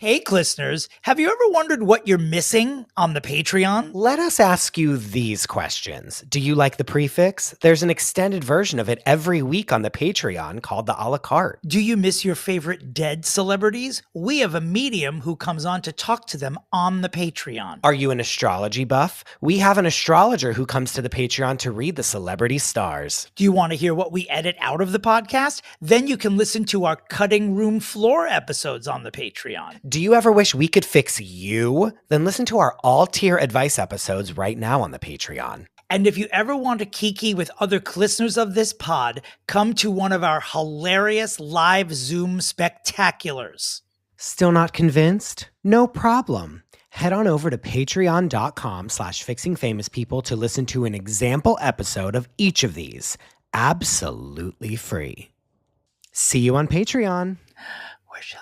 Hey, listeners, have you ever wondered what you're missing on the Patreon? Let us ask you these questions. Do you like the prefix? There's an extended version of it every week on the Patreon called the a la carte. Do you miss your favorite dead celebrities? We have a medium who comes on to talk to them on the Patreon. Are you an astrology buff? We have an astrologer who comes to the Patreon to read the celebrity stars. Do you want to hear what we edit out of the podcast? Then you can listen to our cutting room floor episodes on the Patreon. Do you ever wish we could fix you? Then listen to our all-tier advice episodes right now on the Patreon. And if you ever want to kiki with other listeners of this pod, come to one of our hilarious live Zoom spectaculars. Still not convinced? No problem. Head on over to patreon.com/fixingfamouspeople to listen to an example episode of each of these, absolutely free. See you on Patreon. Where's Shelley?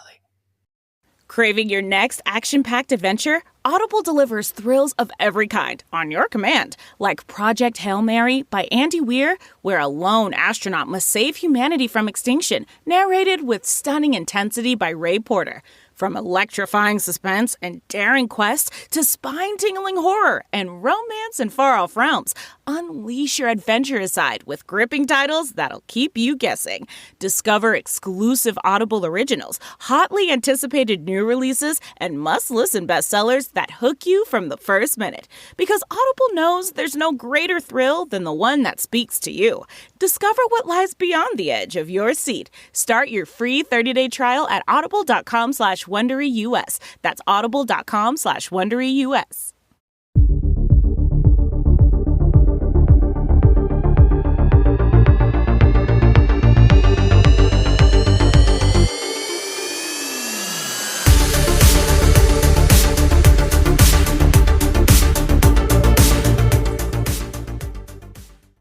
Craving your next action-packed adventure? Audible delivers thrills of every kind on your command, like Project Hail Mary by Andy Weir, where a lone astronaut must save humanity from extinction, narrated with stunning intensity by Ray Porter. From electrifying suspense and daring quests to spine-tingling horror and romance in far-off realms, unleash your adventurous side with gripping titles that'll keep you guessing. Discover exclusive Audible originals, hotly anticipated new releases, and must-listen bestsellers that hook you from the first minute. Because Audible knows there's no greater thrill than the one that speaks to you. Discover what lies beyond the edge of your seat. Start your free 30-day trial at audible.com/WonderyUS. That's audible.com/WonderyUS.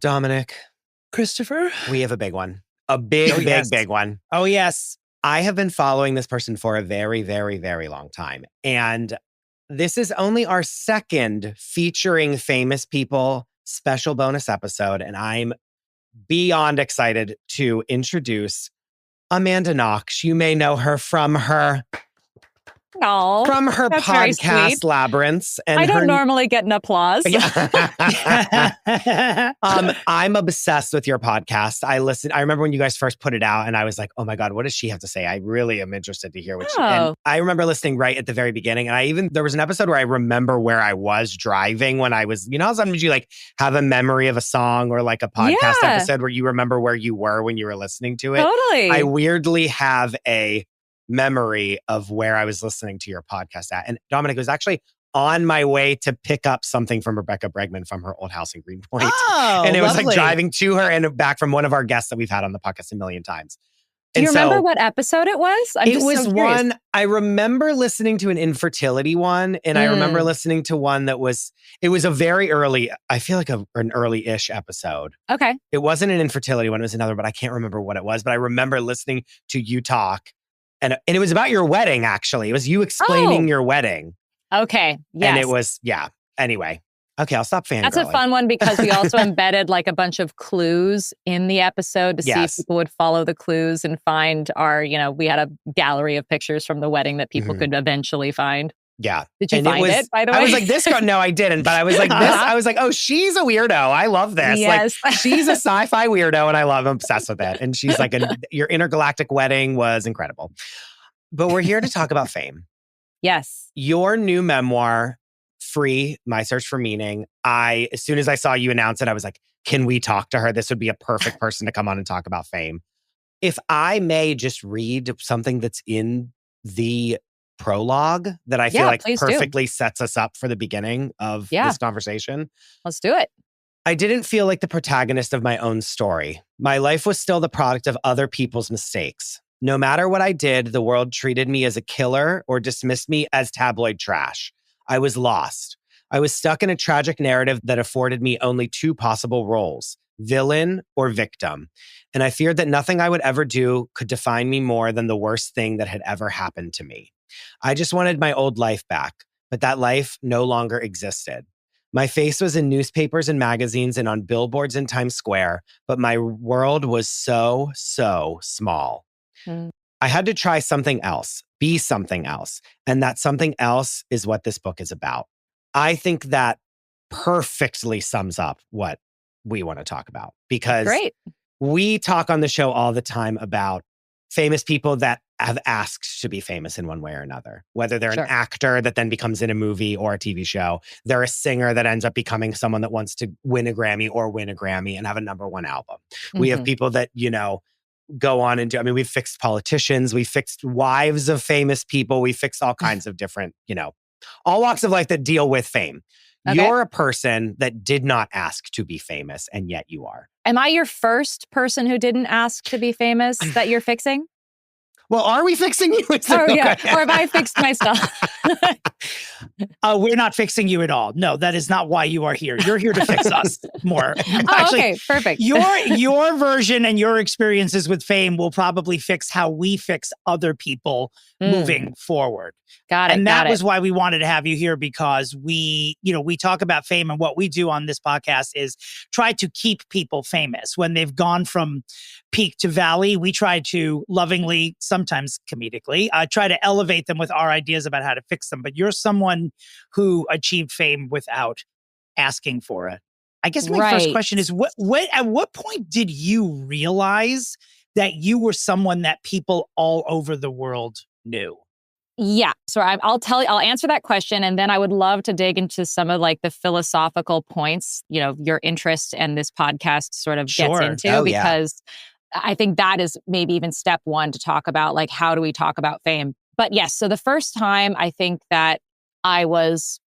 Dominic, Christopher? we have a big one. A big one. Oh, yes. I have been following this person for a very, very, very long time. And this is only our second featuring famous people special bonus episode. And I'm beyond excited to introduce Amanda Knox. You may know her from her podcast Labyrinths. And I don't normally get an applause. I'm obsessed with your podcast. I remember when you guys first put it out and I was like, oh my God, what does she have to say? I really am interested to hear what and I remember listening right at the very beginning. And there was an episode where I remember where I was driving when I was, how sometimes you like have a memory of a song or like a podcast episode where you remember where you were when you were listening to it. Totally. I weirdly have a memory of where I was listening to your podcast at. And Dominic was actually on my way to pick up something from Rebecca Bregman from her old house in Greenpoint. Oh, and it was lovely. like driving to her and back from one of our guests that we've had on the podcast a million times. Do you remember what episode it was? It was one, I remember listening to an infertility one, and I remember listening to one that it was a very early, I feel like an early-ish episode. Okay. It wasn't an infertility one, it was another, but I can't remember what it was. But I remember listening to you talk. And it was about your wedding, actually. It was you explaining your wedding. Okay. Yes. And it was, Anyway. Okay, I'll stop fangirling. That's a fun one because we also embedded like a bunch of clues in the episode to see if people would follow the clues and find we had a gallery of pictures from the wedding that people could eventually find. Yeah. Did you find it, by the way? I was like, this girl, no, I didn't. But I was like, I was like, oh, she's a weirdo. I love this. Yes. Like, she's a sci-fi weirdo and I'm obsessed with it. And she's like, your intergalactic wedding was incredible. But we're here to talk about fame. Yes. Your new memoir, Free, My Search for Meaning. As soon as I saw you announce it, I was like, can we talk to her? This would be a perfect person to come on and talk about fame. If I may just read something that's in the prologue that I feel like perfectly sets us up for the beginning of this conversation. Let's do it. I didn't feel like the protagonist of my own story. My life was still the product of other people's mistakes. No matter what I did, the world treated me as a killer or dismissed me as tabloid trash. I was lost. I was stuck in a tragic narrative that afforded me only two possible roles, villain or victim. And I feared that nothing I would ever do could define me more than the worst thing that had ever happened to me. I just wanted my old life back, but that life no longer existed. My face was in newspapers and magazines and on billboards in Times Square, but my world was so small. I had to try something else, be something else. And that something else is what this book is about. I think that perfectly sums up what we want to talk about, because Great. we talk on the show all the time about famous people that have asked to be famous in one way or another, whether they're Sure. an actor that then becomes in a movie or a TV show. They're a singer that ends up becoming someone that wants to win a Grammy and have a #1 album. We have people that, go on and do, we've fixed politicians, we fixed wives of famous people, we fixed all kinds of different, all walks of life that deal with fame. Okay. You're a person that did not ask to be famous, and yet you are. Am I your first person who didn't ask to be famous that you're fixing? Well, are we fixing you? Yeah. Or have I fixed myself? We're not fixing you at all. No, that is not why you are here. You're here to fix us more. Okay, perfect. Your version and your experiences with fame will probably fix how we fix other people moving forward. Got it. And that was why we wanted to have you here, because we talk about fame, and what we do on this podcast is try to keep people famous. When they've gone from peak to valley, we try to lovingly, sometimes comedically, try to elevate them with our ideas about how to fix them. But you're someone who achieved fame without asking for it. I guess my first question is, at what point did you realize that you were someone that people all over the world knew? Yeah. So I'll answer that question. And then I would love to dig into some of the philosophical points, your interest and this podcast sort of gets into, because I think that is maybe even step one to talk about, how do we talk about fame? But yes, so the first time I think that I was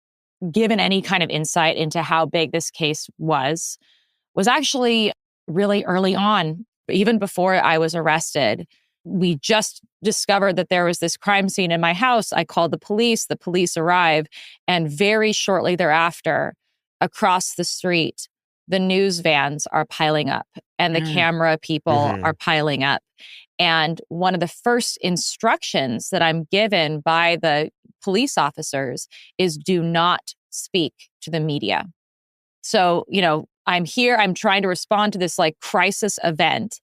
given any kind of insight into how big this case was actually really early on, even before I was arrested. We just discovered that there was this crime scene in my house. I called the police arrive, and very shortly thereafter, across the street, the news vans are piling up and the camera people are piling up. And one of the first instructions that I'm given by the police officers is, do not speak to the media. So, I'm here, I'm trying to respond to this crisis event.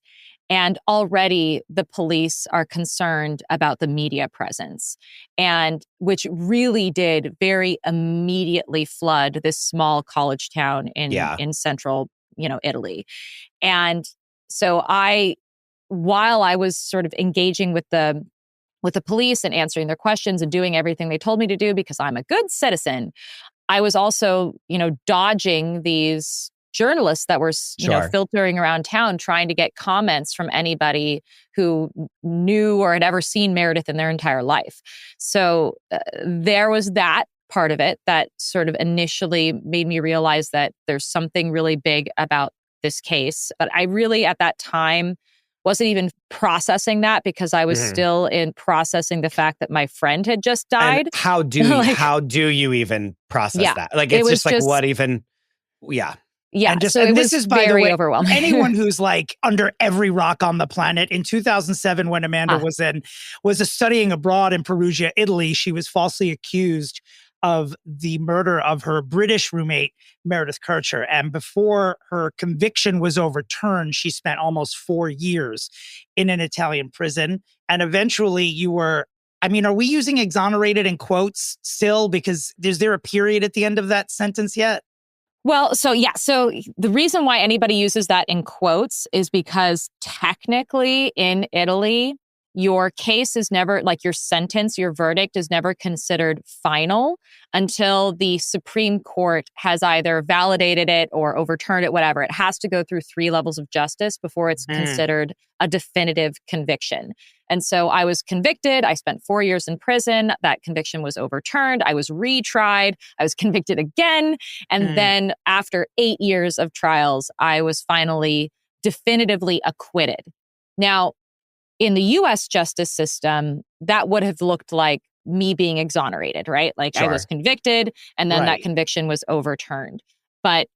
And already the police are concerned about the media presence, and which really did very immediately flood this small college town in central, Italy. And so while I was sort of engaging with the police and answering their questions and doing everything they told me to do because I'm a good citizen, I was also, dodging these journalists that were, filtering around town, trying to get comments from anybody who knew or had ever seen Meredith in their entire life. So there was that part of it that sort of initially made me realize that there's something really big about this case. But I really, at that time, wasn't even processing that, because I was still in processing the fact that my friend had just died. And how do you even process that? It's just what even, Yeah. And so it this was is, by the very way, overwhelming. Anyone who's under every rock on the planet. In 2007, when Amanda was studying abroad in Perugia, Italy, she was falsely accused of the murder of her British roommate, Meredith Kercher. And before her conviction was overturned, she spent almost 4 years in an Italian prison. And eventually are we using exonerated in quotes still? Because is there a period at the end of that sentence yet? Well, so the reason why anybody uses that in quotes is because technically in Italy, your case is never, your sentence, your verdict is never considered final until the Supreme Court has either validated it or overturned it, whatever. It has to go through 3 levels of justice before it's considered a definitive conviction. And so I was convicted. I spent 4 years in prison. That conviction was overturned. I was retried. I was convicted again. And then after 8 years of trials, I was finally definitively acquitted. Now, in the U.S. justice system, that would have looked like me being exonerated, right? I was convicted, and then that conviction was overturned. But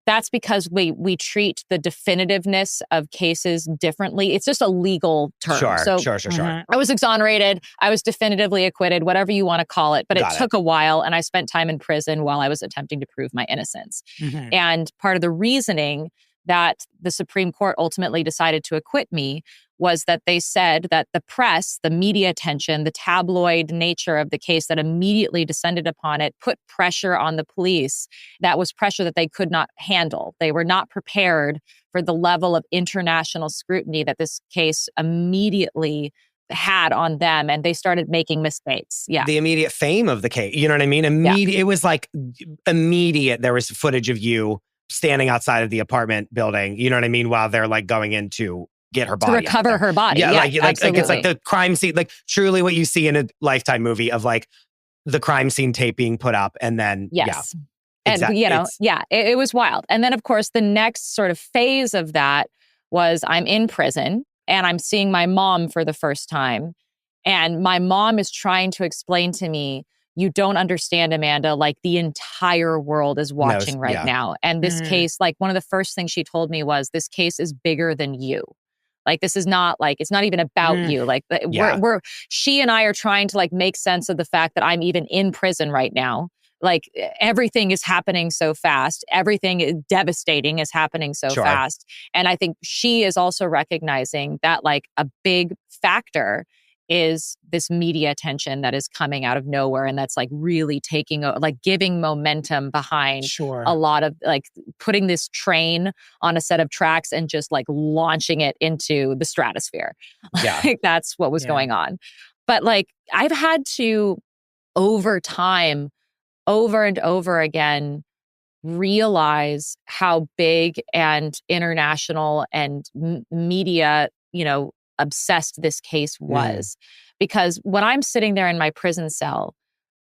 that's because we treat the definitiveness of cases differently. It's just a legal term. Sure. I was exonerated. I was definitively acquitted, whatever you want to call it. But it took a while, and I spent time in prison while I was attempting to prove my innocence. And part of the reasoning that the Supreme Court ultimately decided to acquit me was that they said that the press, the media attention, the tabloid nature of the case that immediately descended upon it put pressure on the police. That was pressure that they could not handle. They were not prepared for the level of international scrutiny that this case immediately had on them, and they started making mistakes. Yeah. The immediate fame of the case. You know what I mean? It was like immediate. There was footage of you standing outside of the apartment building, you know what I mean? While they're like going in to get her body. To recover her body. Yeah, like absolutely. it's like the crime scene, like truly what you see in a Lifetime movie of like the crime scene tape being put up and then, yes. And, it was wild. And then, of course, the next sort of phase of that was I'm in prison and I'm seeing my mom for the first time. And my mom is trying to explain to me, you don't understand, Amanda, like the entire world is watching now. And this case, like one of the first things she told me was, this case is bigger than you. Like, this is not like, it's not even about you. Like she and I are trying to like make sense of the fact that I'm even in prison right now. Like everything is happening so fast. Everything devastating is happening so fast. And I think she is also recognizing that like a big factor is this media attention that is coming out of nowhere. And that's like really giving momentum behind a lot of like putting this train on a set of tracks and just like launching it into the stratosphere. Yeah. Like, that's what was going on. But like I've had to, over time, over and over again, realize how big and international and media, obsessed this case was. Because when I'm sitting there in my prison cell,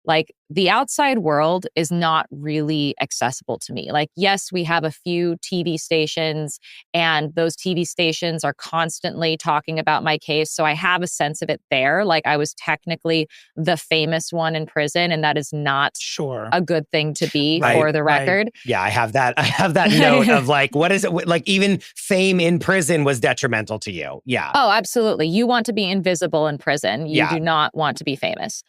like the outside world is not really accessible to me. Like, yes, we have a few TV stations and those TV stations are constantly talking about my case. So I have a sense of it there. Like I was technically the famous one in prison, and that is not a good thing to be for the record. Right. Yeah, I have that note of like, what is it? Like even fame in prison was detrimental to you. Yeah. Oh, absolutely. You want to be invisible in prison. You do not want to be famous.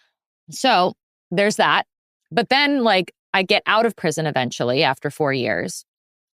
So there's that. But then like I get out of prison eventually after 4 years,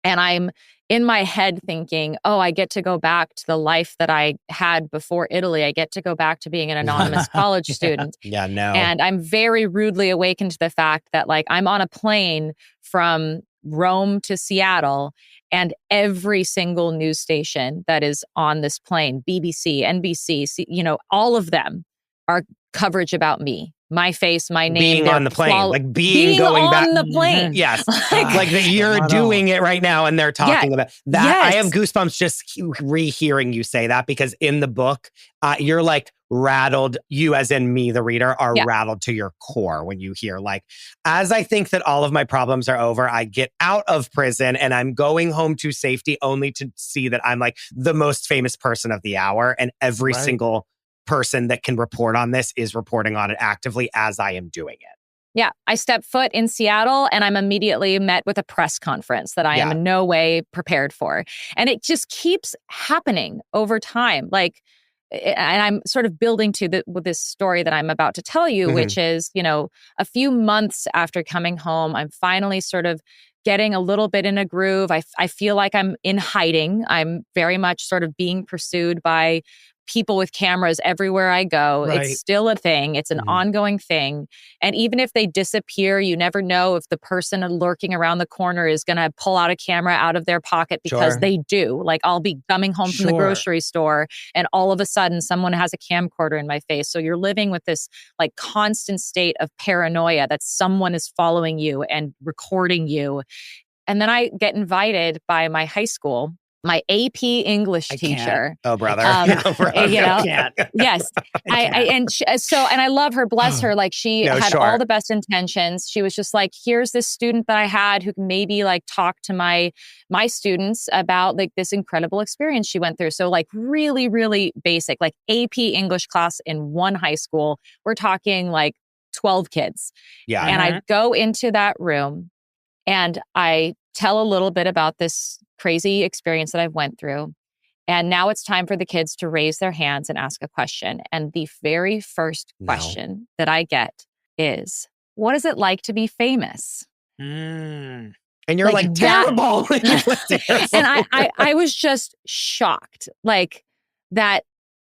and I'm in my head thinking, oh, I get to go back to the life that I had before Italy. I get to go back to being an anonymous college student. Yeah, no. And I'm very rudely awakened to the fact that like I'm on a plane from Rome to Seattle, and every single news station that is on this plane, BBC, NBC, all of them are coverage about me. My face, my name. Being on the plane, being going on back. the plane. Yes. Like that you're doing it right now and they're talking about that. Yes. I have goosebumps just rehearing you say that, because in the book, you're like rattled. You, as in me, the reader, are rattled to your core when you hear like, as I think that all of my problems are over, I get out of prison and I'm going home to safety, only to see that I'm like the most famous person of the hour. And every single person that can report on this is reporting on it actively as I am doing it. Yeah. I step foot in Seattle and I'm immediately met with a press conference that I am in no way prepared for. And it just keeps happening over time. Like, and I'm sort of building to this story that I'm about to tell you, which is, a few months after coming home, I'm finally sort of getting a little bit in a groove. I feel like I'm in hiding. I'm very much sort of being pursued by people with cameras everywhere I go. It's still a thing. It's an ongoing thing. And even if they disappear, you never know if the person lurking around the corner is going to pull out a camera out of their pocket, because they do. Like I'll be coming home from the grocery store and all of a sudden someone has a camcorder in my face. So you're living with this like constant state of paranoia that someone is following you and recording you. And then I get invited by my high school, my AP English teacher. Oh, brother. Yes. And I love her, bless her. Like she had all the best intentions. She was just like, here's this student that I had who can maybe like talk to my students about like this incredible experience she went through. So like really, really basic, like AP English class in one high school. We're talking like 12 kids. Yeah. And I go into that room and I tell a little bit about this crazy experience that I've went through. And now it's time for the kids to raise their hands and ask a question. And the very first question that I get is, what is it like to be famous? And you're like terrible. And I was just shocked. Like that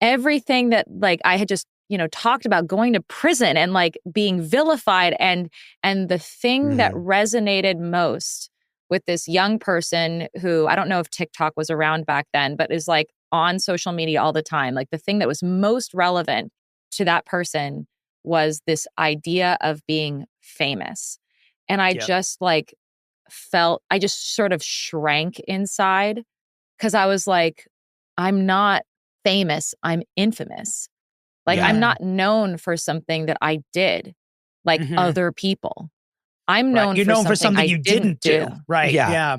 everything that like I had just, talked about going to prison and like being vilified and the thing that resonated most with this young person who, I don't know if TikTok was around back then, but is like on social media all the time. Like the thing that was most relevant to that person was this idea of being famous. And I just like I just sort of shrank inside because I was like, I'm not famous, I'm infamous. Like I'm not known for something that I did like other people. I'm known, You're known for something you didn't do. Right. Yeah.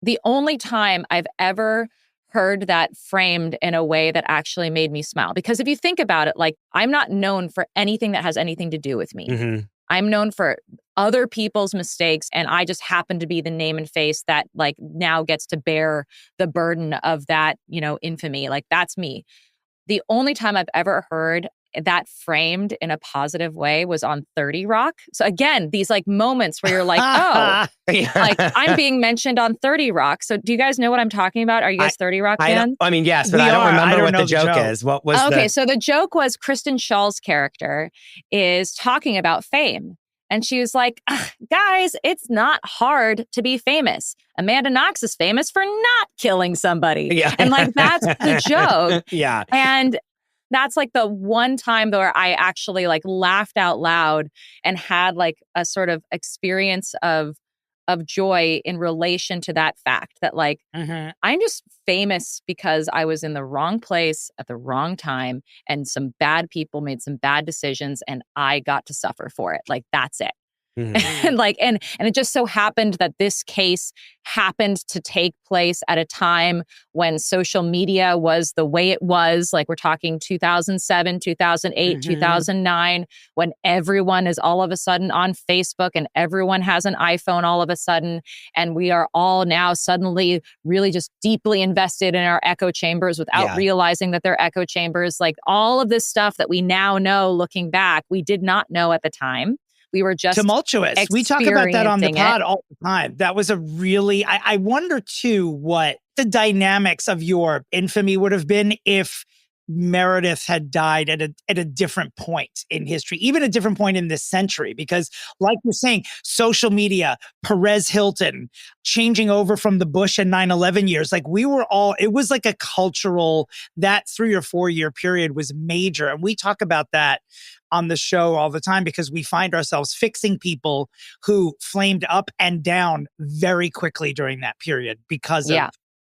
The only time I've ever heard that framed in a way that actually made me smile. Because if you think about it, like I'm not known for anything that has anything to do with me. I'm known for other people's mistakes, and I just happen to be the name and face that like now gets to bear the burden of that, infamy. Like that's me. The only time I've ever heard that framed in a positive way was on 30 Rock. So again, these like moments where you're like, oh, like I'm being mentioned on 30 Rock. So do you guys know what I'm talking about? Are you guys 30 Rock fans? I mean, yes, but I don't remember what the joke is. What was so the joke was Kristen Schall's character is talking about fame. And she was like, guys, it's not hard to be famous. Amanda Knox is famous for not killing somebody. Yeah. And like, that's the joke. Yeah. And that's like the one time where I actually like laughed out loud and had like a sort of experience of joy in relation to that fact that like, I'm just famous because I was in the wrong place at the wrong time and some bad people made some bad decisions and I got to suffer for it. Like, that's it. And like, and it just so happened that this case happened to take place at a time when social media was the way it was. Like we're talking 2007, 2008, 2009, when everyone is all of a sudden on Facebook and everyone has an iPhone all of a sudden. And we are all now suddenly really just deeply invested in our echo chambers without realizing that they're echo chambers. Like all of this stuff that we now know looking back, we did not know at the time. We were just tumultuous. We talk about that on the pod all the time. That was a really, I wonder too, what the dynamics of your infamy would have been if Meredith had died at a different point in history, even a different point in this century. Because like you're saying, social media, Perez Hilton, changing over from the Bush and 9/11 years, like we were all, it was like a cultural, that 3 or 4 year period was major. And we talk about that on the show all the time because we find ourselves fixing people who flamed up and down very quickly during that period because of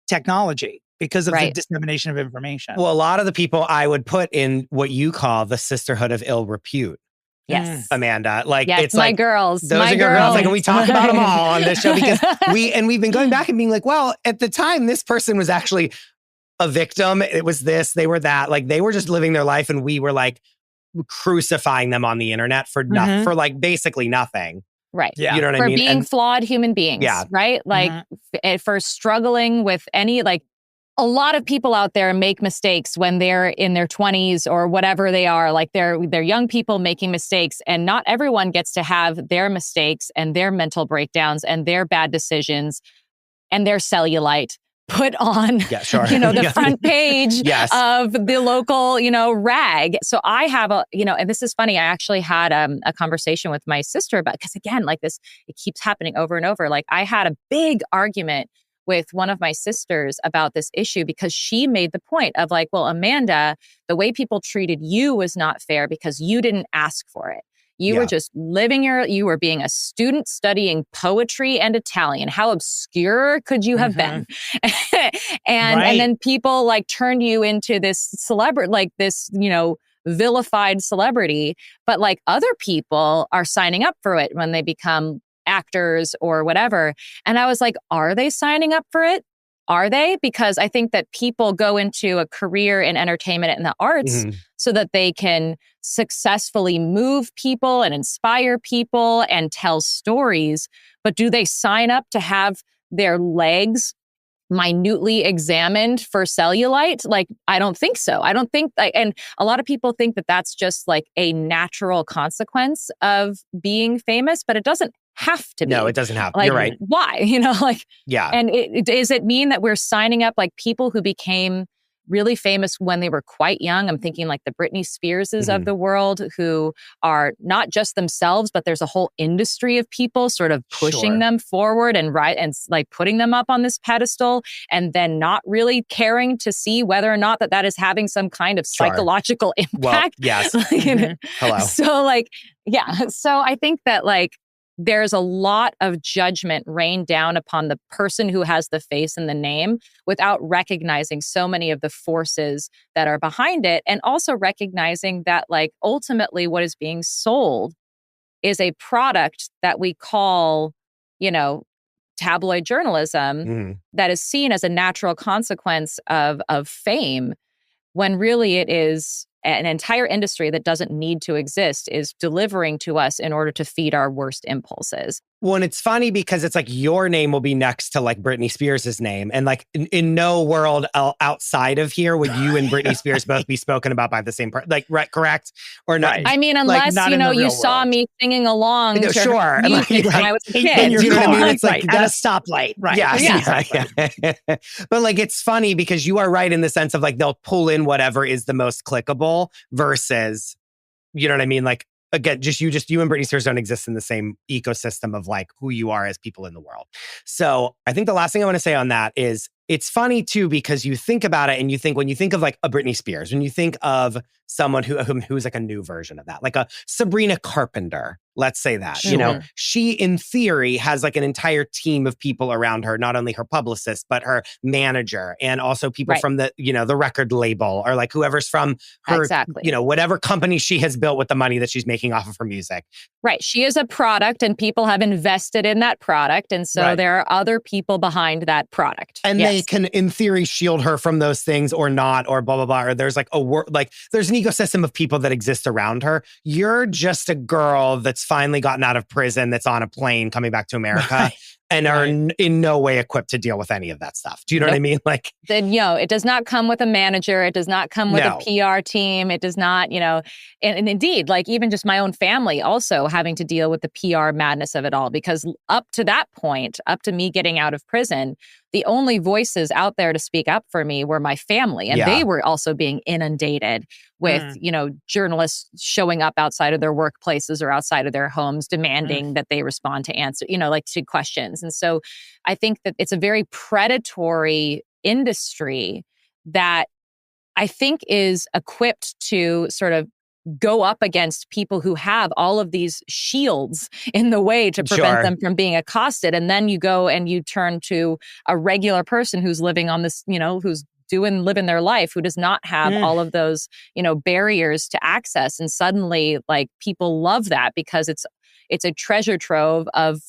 technology, because of the dissemination of information. Well, a lot of the people I would put in what you call the sisterhood of ill repute. Yes. Amanda. Like yes, it's my like girls. Those my are your girls. Like, and we talk about them all on this show because we've been going back and being like, well, at the time, this person was actually a victim. It was this, they were that. Like they were just living their life and we were like crucifying them on the internet for nothing, for like basically nothing. Right. Yeah. You know what I mean? For being flawed human beings. Yeah. Right. Like for struggling with any, like a lot of people out there make mistakes when they're in their 20s or whatever they are. Like they're young people making mistakes, and not everyone gets to have their mistakes and their mental breakdowns and their bad decisions and their cellulite put on, the front page of the local, rag. So I have and this is funny. I actually had a conversation with my sister about, because again, like this, it keeps happening over and over. Like I had a big argument with one of my sisters about this issue because she made the point of like, well, Amanda, the way people treated you was not fair because you didn't ask for it. You were just you were being a student studying poetry and Italian. How obscure could you have been? And then people like turned you into this celebrity, like this, vilified celebrity. But like other people are signing up for it when they become actors or whatever. And I was like, are they signing up for it? Are they? Because I think that people go into a career in entertainment and the arts so that they can successfully move people and inspire people and tell stories. But do they sign up to have their legs minutely examined for cellulite? Like, I don't think so. I don't think, and a lot of people think that that's just like a natural consequence of being famous, but it doesn't have to be. No, it doesn't have. Like, you're right. Why? Yeah. And does it mean that we're signing up like people who became really famous when they were quite young? I'm thinking like the Britney Spearses of the world, who are not just themselves, but there's a whole industry of people sort of pushing them forward and like putting them up on this pedestal, and then not really caring to see whether or not that is having some kind of psychological impact. Well, yes. Hello. So I think that like there's a lot of judgment rained down upon the person who has the face and the name without recognizing so many of the forces that are behind it. And also recognizing that like ultimately what is being sold is a product that we call, tabloid journalism that is seen as a natural consequence of fame, when really it is an entire industry that doesn't need to exist, is delivering to us in order to feed our worst impulses. Well, and it's funny because it's like your name will be next to like Britney Spears' name. And like in no world outside of here would you and Britney Spears both be spoken about by the same person. Like, right, correct? Or not? Right. I mean, unless, you saw me singing along to sure. music when I was a kid. You know what I mean? It's like at a stoplight. Right. Yeah. But like, it's funny because you are right in the sense of like, they'll pull in whatever is the most clickable versus, you know what I mean? Like, again, you and Britney Spears don't exist in the same ecosystem of like who you are as people in the world. So I think the last thing I want to say on that is it's funny too, because you think about it and you think, when you think of like a Britney Spears, when you think of someone who's like a new version of that, like a Sabrina Carpenter, let's say that, she in theory has like an entire team of people around her, not only her publicist, but her manager and also people from the, the record label, or like whoever's from her, whatever company she has built with the money that she's making off of her music. Right. She is a product and people have invested in that product. And so there are other people behind that product. And they can, in theory, shield her from those things or not, or blah, blah, blah. Or there's like there's an ecosystem of people that exist around her. You're just a girl that's finally gotten out of prison, that's on a plane coming back to America. And are in no way equipped to deal with any of that stuff. Do you know what I mean? Like, then, it does not come with a manager. It does not come with a PR team. It does not, and indeed, like even just my own family also having to deal with the PR madness of it all. Because up to that point, up to me getting out of prison, the only voices out there to speak up for me were my family. And they were also being inundated with, journalists showing up outside of their workplaces or outside of their homes, demanding that they respond to answer, to questions. And so I think that it's a very predatory industry that I think is equipped to sort of go up against people who have all of these shields in the way to prevent them from being accosted. And then you go and you turn to a regular person who's living on this, who's living their life, who does not have all of those, barriers to access. And suddenly, like, people love that because it's a treasure trove of,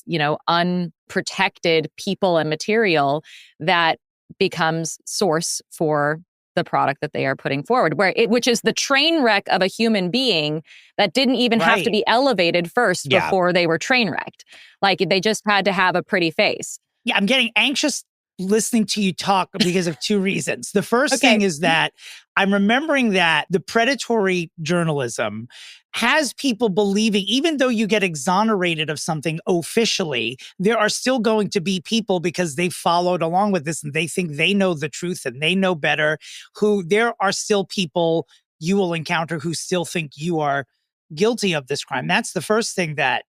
unprotected people and material that becomes source for the product that they are putting forward, which is the train wreck of a human being that didn't even have to be elevated first before they were train wrecked. Like, they just had to have a pretty face. Yeah, I'm getting anxious listening to you talk because of two reasons. The first thing is that I'm remembering that the predatory journalism has people believing, even though you get exonerated of something officially, there are still going to be people, because they followed along with this and they think they know the truth and they know better, there are still people you will encounter who still think you are guilty of this crime. That's the first thing that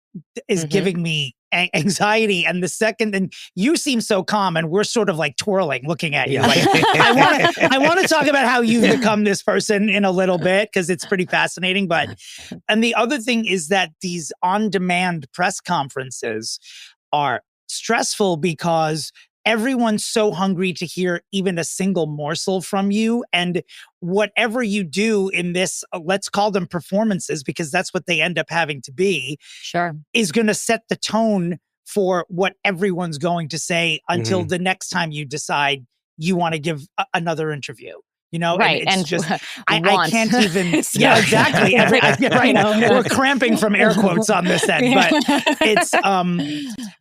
is giving me anxiety. And the second, and you seem so calm and we're sort of like twirling looking at you. Like, I want to talk about how you've become this person in a little bit, because it's pretty fascinating. And the other thing is that these on-demand press conferences are stressful because everyone's so hungry to hear even a single morsel from you. And whatever you do in this, let's call them performances, because that's what they end up having to be, is going to set the tone for what everyone's going to say until the next time you decide you want to give another interview. You know, right. And it's just, I can't even, So- yeah, exactly. Right. Yeah. We're cramping from air quotes on this end, but it's,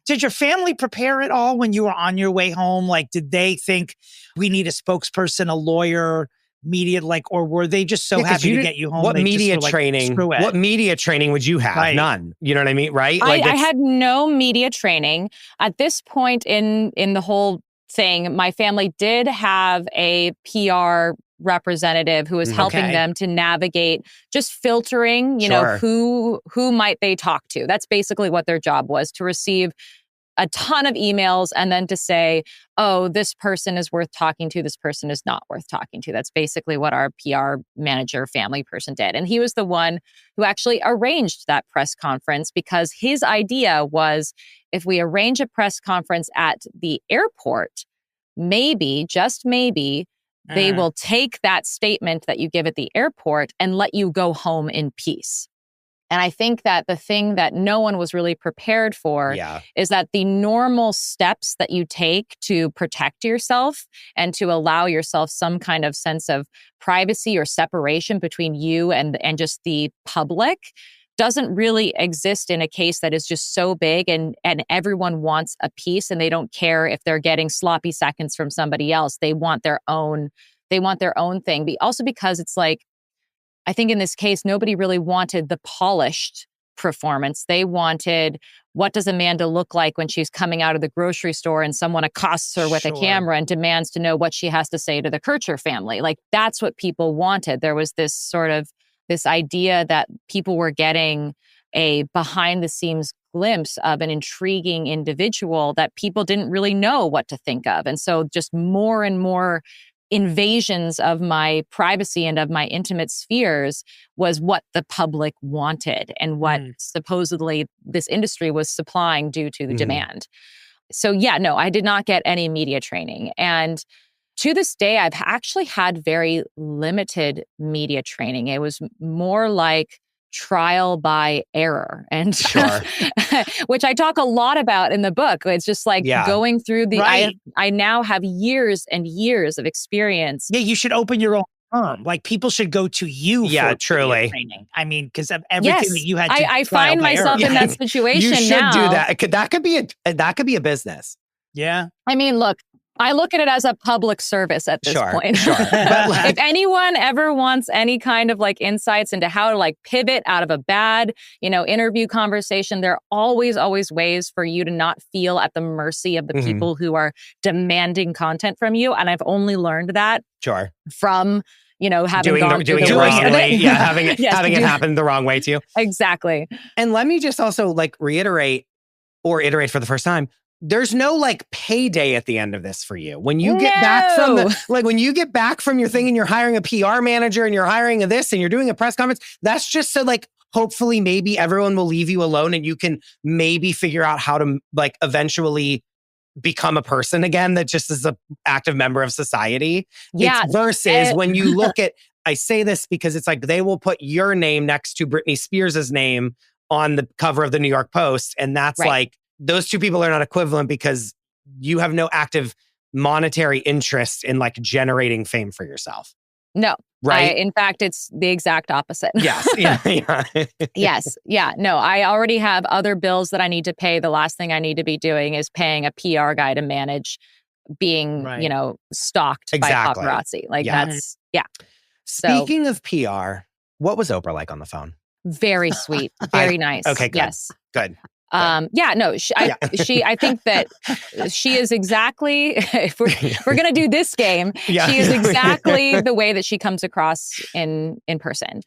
did your family prepare at all when you were on your way home? Like, did they think we need a spokesperson, a lawyer, media, like, or were they just so happy to get you home? What they media just were training? Like, what media training would you have? Right. None. You know what I mean? Right? I had no media training. At this point in the whole thing, my family did have a PR representative who was helping them to navigate, just filtering, you know, who might they talk to. That's basically what their job was, to receive a ton of emails and then to say, oh, this person is worth talking to, this person is not worth talking to. That's basically what our PR manager, family person did. And he was the one who actually arranged that press conference, because his idea was, if we arrange a press conference at the airport, maybe, just maybe, they will take that statement that you give at the airport and let you go home in peace. And I think that the thing that no one was really prepared for is that the normal steps that you take to protect yourself and to allow yourself some kind of sense of privacy or separation between you and just the public doesn't really exist in a case that is just so big and everyone wants a piece, and they don't care if they're getting sloppy seconds from somebody else. They want their own thing. But also because it's like, I think in this case, nobody really wanted the polished performance. They wanted, what does Amanda look like when she's coming out of the grocery store and someone accosts her with a camera and demands to know what she has to say to the Kircher family? Like, that's what people wanted. There was this sort of this idea that people were getting a behind the scenes glimpse of an intriguing individual that people didn't really know what to think of. And so just more and more invasions of my privacy and of my intimate spheres was what the public wanted and what supposedly this industry was supplying due to the demand. So yeah, no, I did not get any media training. And to this day, I've actually had very limited media training. It was more like trial by error, and which I talk a lot about in the book. It's just like going through the, I now have years and years of experience. Yeah, you should open your own firm. Like, people should go to you for truly training. I mean, because of everything that you had to I find myself in that situation now. You should do that. That could be a business. Yeah. I mean, look, I look at it as a public service at this point. But if anyone ever wants any kind of like insights into how to like pivot out of a bad, interview conversation, there are always ways for you to not feel at the mercy of the people who are demanding content from you. And I've only learned that from, having doing it wrongly. Having it happen the wrong way to you. Exactly. And let me just also iterate for the first time. There's no payday at the end of this for you. When you get back from when you get back from your thing and you're hiring a PR manager and you're hiring this and you're doing a press conference, that's just so hopefully maybe everyone will leave you alone and you can maybe figure out how to eventually become a person again that just is an active member of society. Yeah. It's versus when you look at, I say this because it's they will put your name next to Britney Spears' name on the cover of the New York Post. And that's those two people are not equivalent because you have no active monetary interest in generating fame for yourself. No. Right. In fact, it's the exact opposite. Yes. Yeah. Yes. Yeah. No, I already have other bills that I need to pay. The last thing I need to be doing is paying a PR guy to manage being, stalked by paparazzi. That's. Speaking of PR, what was Oprah like on the phone? Very sweet. Very nice. Okay. Good. Yes. Good. I think that she is exactly, if we're going to do this game, she is exactly the way that she comes across in person.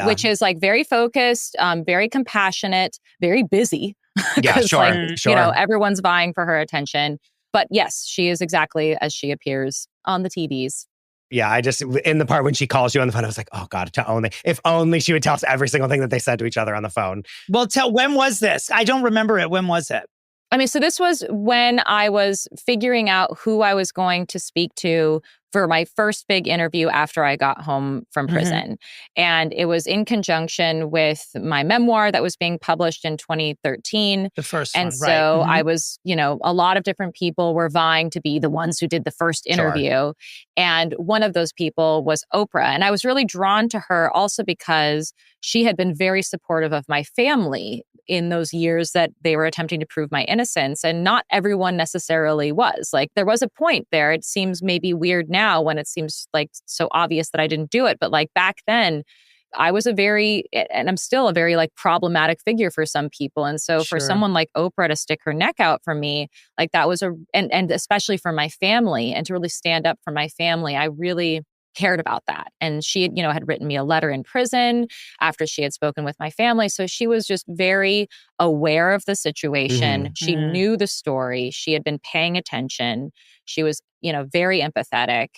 Which is very focused, very compassionate, very busy. Yeah, sure. Everyone's vying for her attention. But yes, she is exactly as she appears on the TVs. Yeah, in the part when she calls you on the phone, I was like, oh God, if only she would tell us every single thing that they said to each other on the phone. Well, when was this? I don't remember it. When was it? I mean, so this was when I was figuring out who I was going to speak to for my first big interview after I got home from prison. And it was in conjunction with my memoir that was being published in 2013. The first and one, so right. I was, a lot of different people were vying to be the ones who did the first interview. Sure. And one of those people was Oprah. And I was really drawn to her also because she had been very supportive of my family in those years that they were attempting to prove my innocence. And not everyone necessarily was. Like, there was a point there. It seems maybe weird now when it seems like so obvious that I didn't do it. But like back then, I was and I'm still a very like problematic figure for some people. And so for someone like Oprah to stick her neck out for me, like that was and especially for my family, and to really stand up for my family, I really cared about that. And she had written me a letter in prison after she had spoken with my family. So she was just very aware of the situation. She knew the story. She had been paying attention. She was, very empathetic.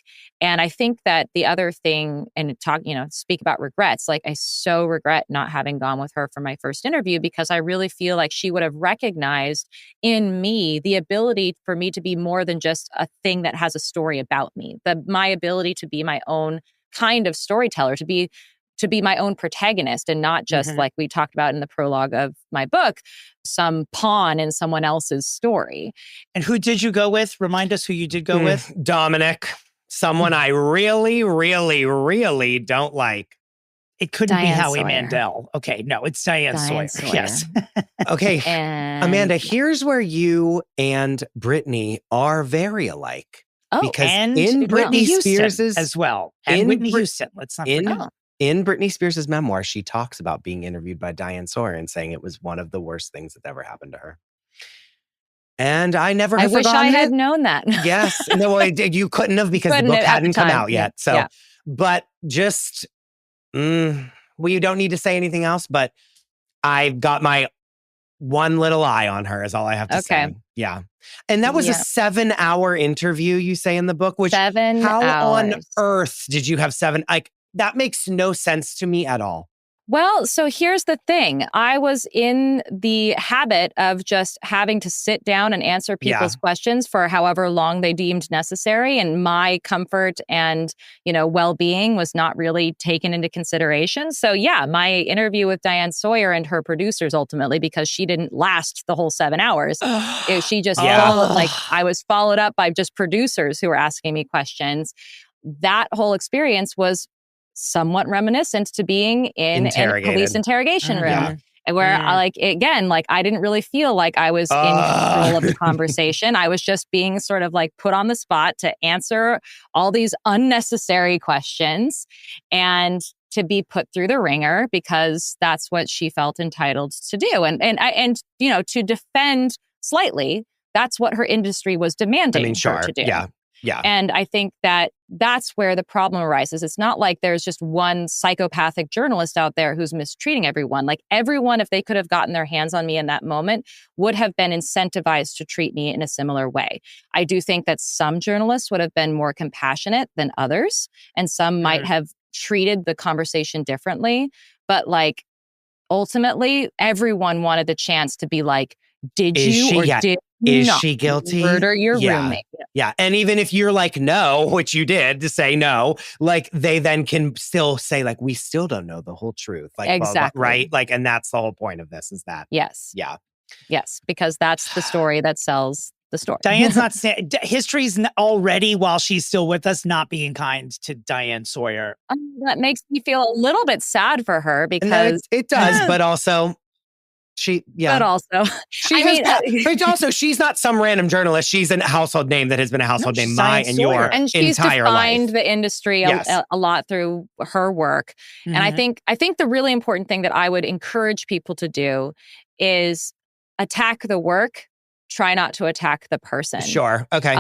And I think that the other thing, and speak about regrets, like I so regret not having gone with her for my first interview, because I really feel like she would have recognized in me the ability for me to be more than just a thing that has a story about me, my ability to be my own kind of storyteller, to be my own protagonist, and not just like we talked about in the prologue of my book, some pawn in someone else's story. And who did you go with? Remind us who you did go with. Dominick, someone I really, really, really don't like. It couldn't Diane be Howie Sawyer. Mandel. Okay, no, it's Diane Sawyer. Yes. Okay, And Amanda, here's where you and Brittany are very alike. Oh, because and in Britney Houston Spears's as well. And Whitney Houston, let's not forget. In Britney Spears' memoir, she talks about being interviewed by Diane Sawyer and saying it was one of the worst things that ever happened to her. And I never have wish I forgotten had it. known that. Yes. No, well, you couldn't have, because the book hadn't come out yet. So, but just, you don't need to say anything else, but I've got my one little eye on her is all I have to say. Yeah. And that was a 7-hour interview, you say in the book, which 7 how hours. on earth did you have 7? That makes no sense to me at all. Well, so here's the thing. I was in the habit of just having to sit down and answer people's questions for however long they deemed necessary. And my comfort and, well-being was not really taken into consideration. So my interview with Diane Sawyer and her producers ultimately, because she didn't last the whole 7 hours. She just I was followed up by just producers who were asking me questions. That whole experience was somewhat reminiscent to being in a police interrogation room, where I didn't really feel like I was in control of the conversation. I was just being sort of like put on the spot to answer all these unnecessary questions and to be put through the ringer, because that's what she felt entitled to do. And to defend slightly, that's what her industry was demanding her to do. Yeah. And I think that that's where the problem arises. It's not like there's just one psychopathic journalist out there who's mistreating everyone. Like everyone, if they could have gotten their hands on me in that moment, would have been incentivized to treat me in a similar way. I do think that some journalists would have been more compassionate than others, and some might have treated the conversation differently. But ultimately, everyone wanted the chance to be like, did you is she guilty? Murder your roommate. Yeah. And even if you're like, no, which you did to say no, they then can still say we still don't know the whole truth. Exactly. Right. And that's the whole point of this is that. Yes. Yeah. Yes. Because that's the story that sells the story. Diane's not saying history's already, while she's still with us, not being kind to Diane Sawyer. That makes me feel a little bit sad for her, because it does, but also But also, but also, she's not some random journalist. She's a household name that has been a household name and your entire life. And she's defined the industry a lot through her work. And I think the really important thing that I would encourage people to do is attack the work. Try not to attack the person. Sure. Okay.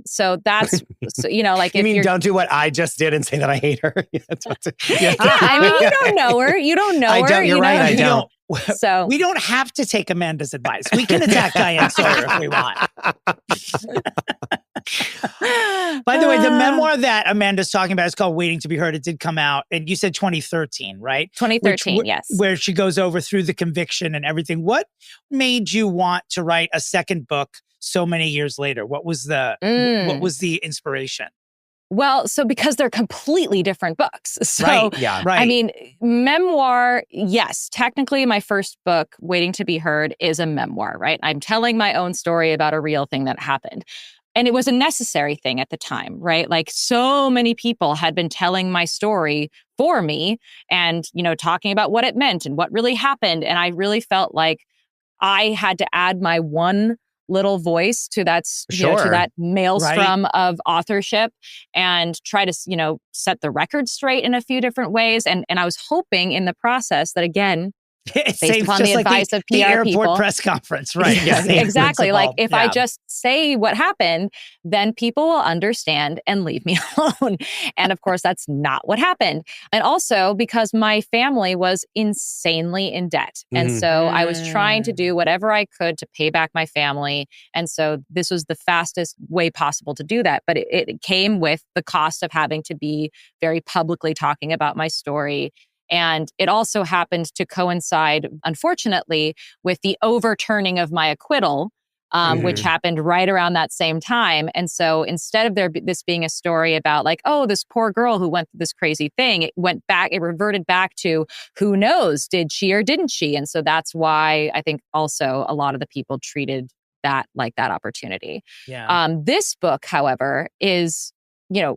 So that's, like, you mean don't do what I just did and say that I hate her? You don't know her. You don't know her. You're right. I don't. So we don't have to take Amanda's advice. We can attack Diane Sawyer if we want. By the way, the memoir that Amanda's talking about is called Waiting to be Heard. It did come out, and you said 2013, right? 2013, yes. Where she goes over through the conviction and everything. What made you want to write a second book so many years later? What was the inspiration? Well, so because they're completely different books. So, right. I mean, memoir, yes, technically my first book, Waiting to be Heard, is a memoir, right? I'm telling my own story about a real thing that happened. And it was a necessary thing at the time, right? Like so many people had been telling my story for me and, talking about what it meant and what really happened. And I really felt like I had to add my one little voice to that, to that maelstrom of authorship and try to, set the record straight in a few different ways. And I was hoping in the process that, again, based upon the advice of PR the airport people. Press conference, right? Exactly. Like if I just say what happened, then people will understand and leave me alone. And of course, that's not what happened. And also because my family was insanely in debt. And so I was trying to do whatever I could to pay back my family. And so this was the fastest way possible to do that. But it came with the cost of having to be very publicly talking about my story. And it also happened to coincide, unfortunately, with the overturning of my acquittal, which happened right around that same time. And so instead of this being a story about like, oh, this poor girl who went through this crazy thing, it reverted back to who knows, did she or didn't she? And so that's why I think also a lot of the people treated that like that opportunity. Yeah. This book, however, is,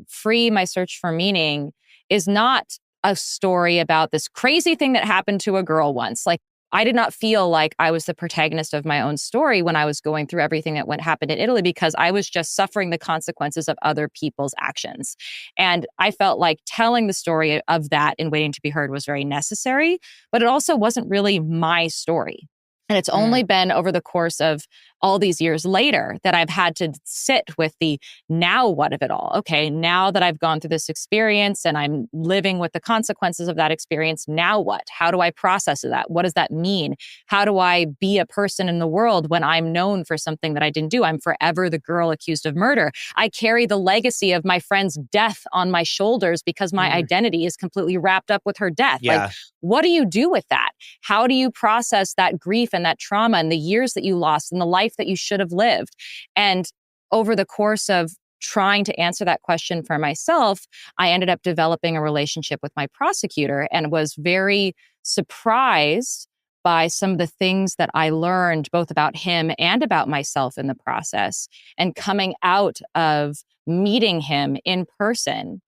Free My Search for Meaning is not a story about this crazy thing that happened to a girl once. Like, I did not feel like I was the protagonist of my own story when I was going through everything that happened in Italy, because I was just suffering the consequences of other people's actions. And I felt like telling the story of that in Waiting to be Heard was very necessary, but it also wasn't really my story. And it's only been over the course of all these years later that I've had to sit with the now what of it all. Okay, now that I've gone through this experience and I'm living with the consequences of that experience, now what? How do I process that? What does that mean? How do I be a person in the world when I'm known for something that I didn't do? I'm forever the girl accused of murder. I carry the legacy of my friend's death on my shoulders because my identity is completely wrapped up with her death. Yeah. Like, what do you do with that? How do you process that grief and that trauma and the years that you lost and the life that you should have lived? And over the course of trying to answer that question for myself, I ended up developing a relationship with my prosecutor and was very surprised by some of the things that I learned both about him and about myself in the process. And coming out of meeting him in person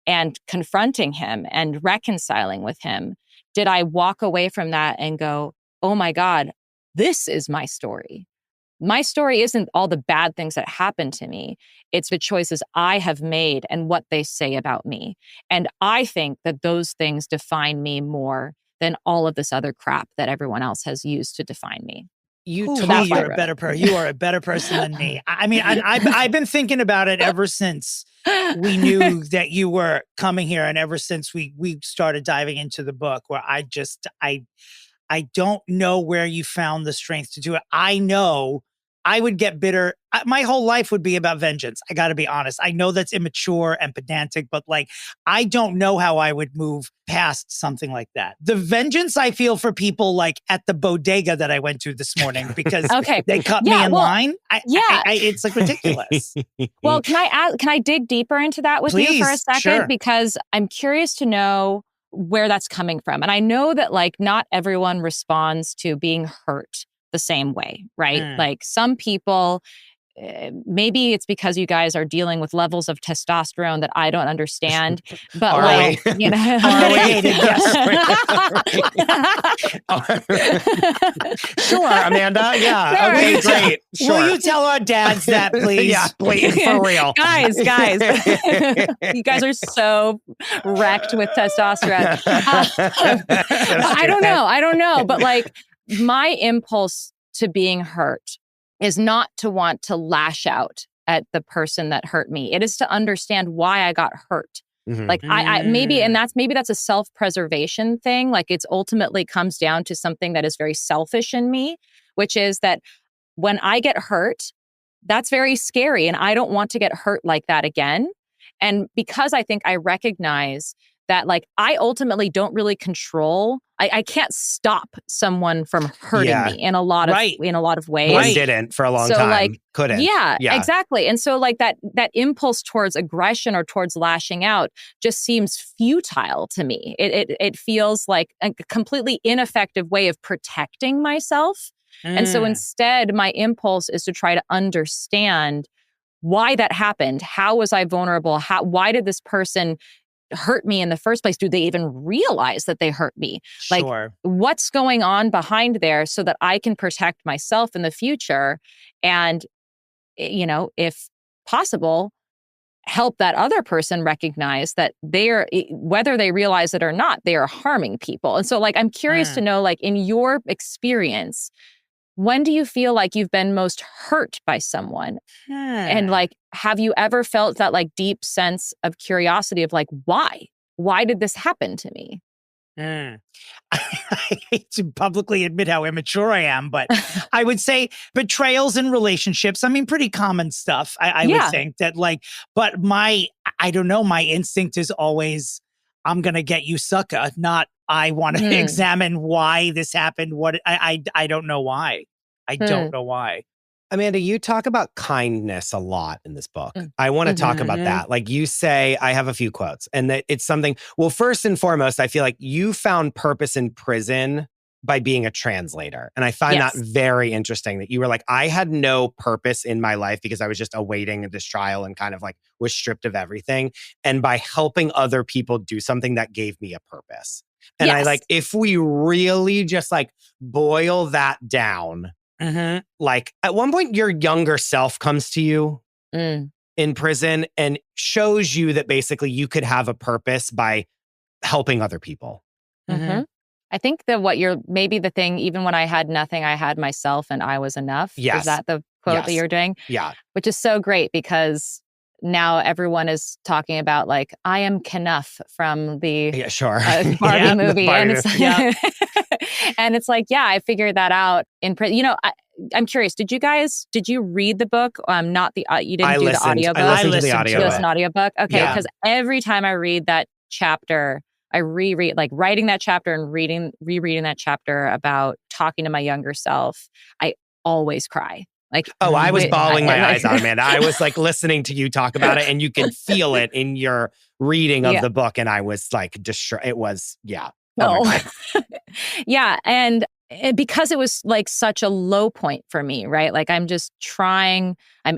and confronting him and reconciling with him, did I walk away from that and go, oh my God, this is my story. My story isn't all the bad things that happened to me. It's the choices I have made and what they say about me. And I think that those things define me more than all of this other crap that everyone else has used to define me. You're a better person. You are a better person than me. I mean, I've been thinking about it ever since we knew that you were coming here, and ever since we started diving into the book, where I don't know where you found the strength to do it. I know I would get bitter. My whole life would be about vengeance. I got to be honest. I know that's immature and pedantic, but like, I don't know how I would move past something like that. The vengeance I feel for people like at the bodega that I went to this morning because they cut me in line. It's like ridiculous. Well, can I dig deeper into that with you for a second? Sure. Because I'm curious to know where that's coming from. And I know that like not everyone responds to being hurt the same way, right? Like some people, maybe it's because you guys are dealing with levels of testosterone that I don't understand, but you know. Sure, Amanda. Yeah. Okay, great. Sure. Will you tell our dads that, please? Yeah, please, for real. Guys. You guys are so wrecked with testosterone. I don't know. But like my impulse to being hurt is not to want to lash out at the person that hurt me. It is to understand why I got hurt. Like I maybe, and maybe that's a self-preservation thing. Like it's ultimately comes down to something that is very selfish in me, which is that when I get hurt, that's very scary. And I don't want to get hurt like that again. And because I think I recognize that like I ultimately don't really control, I can't stop someone from hurting me in a lot of ways. One didn't for a long time. Like, couldn't. Yeah, exactly. And so like that impulse towards aggression or towards lashing out just seems futile to me. It feels like a completely ineffective way of protecting myself. And so instead, my impulse is to try to understand why that happened. How was I vulnerable? Why did this person hurt me in the first place? Do they even realize that they hurt me? Like, what's going on behind there so that I can protect myself in the future? And, you know, if possible, help that other person recognize that they're, whether they realize it or not, they are harming people. And so, like, I'm curious to know, like, in your experience, when do you feel like you've been most hurt by someone? And like, have you ever felt that like deep sense of curiosity of like, why? Why did this happen to me? I hate to publicly admit how immature I am, but I would say betrayals in relationships, I mean, pretty common stuff. I would think that like, but I don't know, my instinct is always, I'm going to get you, sucker, not I want to examine why this happened. What I don't know why. I don't know why. Amanda, you talk about kindness a lot in this book. I want to talk about that. Like you say, I have a few quotes and that it's something, well, first and foremost, I feel like you found purpose in prison by being a translator. And I find that very interesting that you were like, I had no purpose in my life because I was just awaiting this trial and kind of like was stripped of everything. And by helping other people do something that gave me a purpose. And I like, if we really just like boil that down, like at one point your younger self comes to you in prison and shows you that basically you could have a purpose by helping other people. I think that maybe the thing, even when I had nothing, I had myself and I was enough. Yes. Is that the quote that you're doing? Yeah. Which is so great because now everyone is talking about like, I am Knuff from the Barbie movie. And it's and it's like, I figured that out in prison. You know, I'm curious, did you read the book? You didn't do the audiobook? I listened to the audiobook. Just an audiobook? Okay, because every time I read that chapter, I reread, like writing that chapter and rereading that chapter about talking to my younger self, I always cry. Like, I was bawling my eyes out, Amanda. I was like listening to you talk about it and you can feel it in your reading of the book. And I was like, it was, and because it was like such a low point for me, right? Like I'm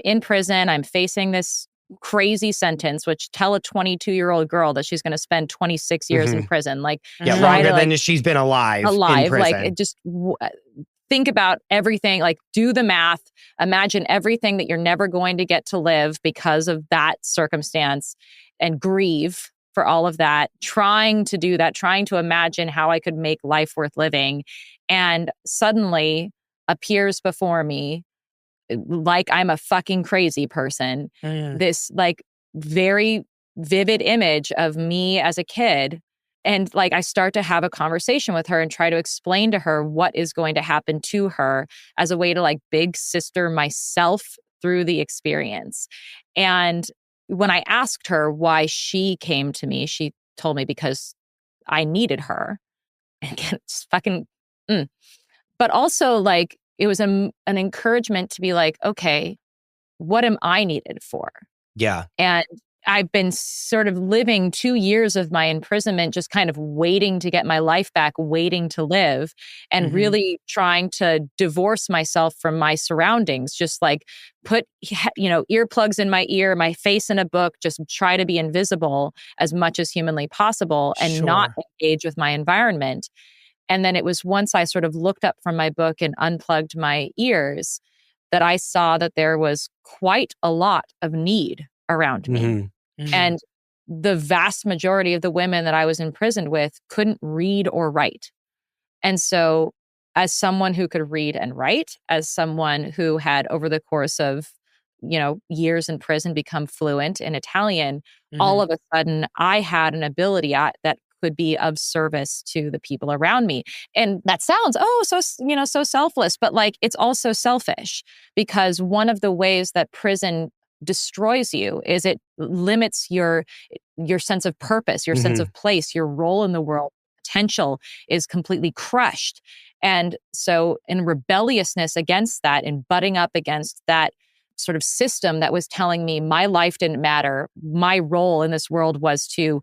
in prison, I'm facing this crazy sentence, which tell a 22-year-old girl that she's going to spend 26 years in prison. Like, longer than she's been alive in prison. Like it just... think about everything, like do the math, imagine everything that you're never going to get to live because of that circumstance and grieve for all of that, trying to do that, trying to imagine how I could make life worth living. And suddenly appears before me like I'm a fucking crazy person. This like very vivid image of me as a kid. And like, I start to have a conversation with her and try to explain to her what is going to happen to her as a way to like big sister myself through the experience. And when I asked her why she came to me, she told me because I needed her. And it's fucking, but also like, it was an encouragement to be like, okay, what am I needed for? Yeah. And I've been sort of living 2 years of my imprisonment, just kind of waiting to get my life back, waiting to live, and really trying to divorce myself from my surroundings, just like put, earplugs in my ear, my face in a book, just try to be invisible as much as humanly possible and not engage with my environment. And then it was once I sort of looked up from my book and unplugged my ears that I saw that there was quite a lot of need around me. And the vast majority of the women that I was imprisoned with couldn't read or write. And so as someone who could read and write, as someone who had over the course of years in prison become fluent in Italian, all of a sudden I had an ability that could be of service to the people around me. And that sounds, so selfless, but like, it's also selfish, because one of the ways that prison destroys you is it limits your sense of purpose, your sense of place, your role in the world. Potential is completely crushed. And so in rebelliousness against that and butting up against that sort of system that was telling me my life didn't matter, my role in this world was to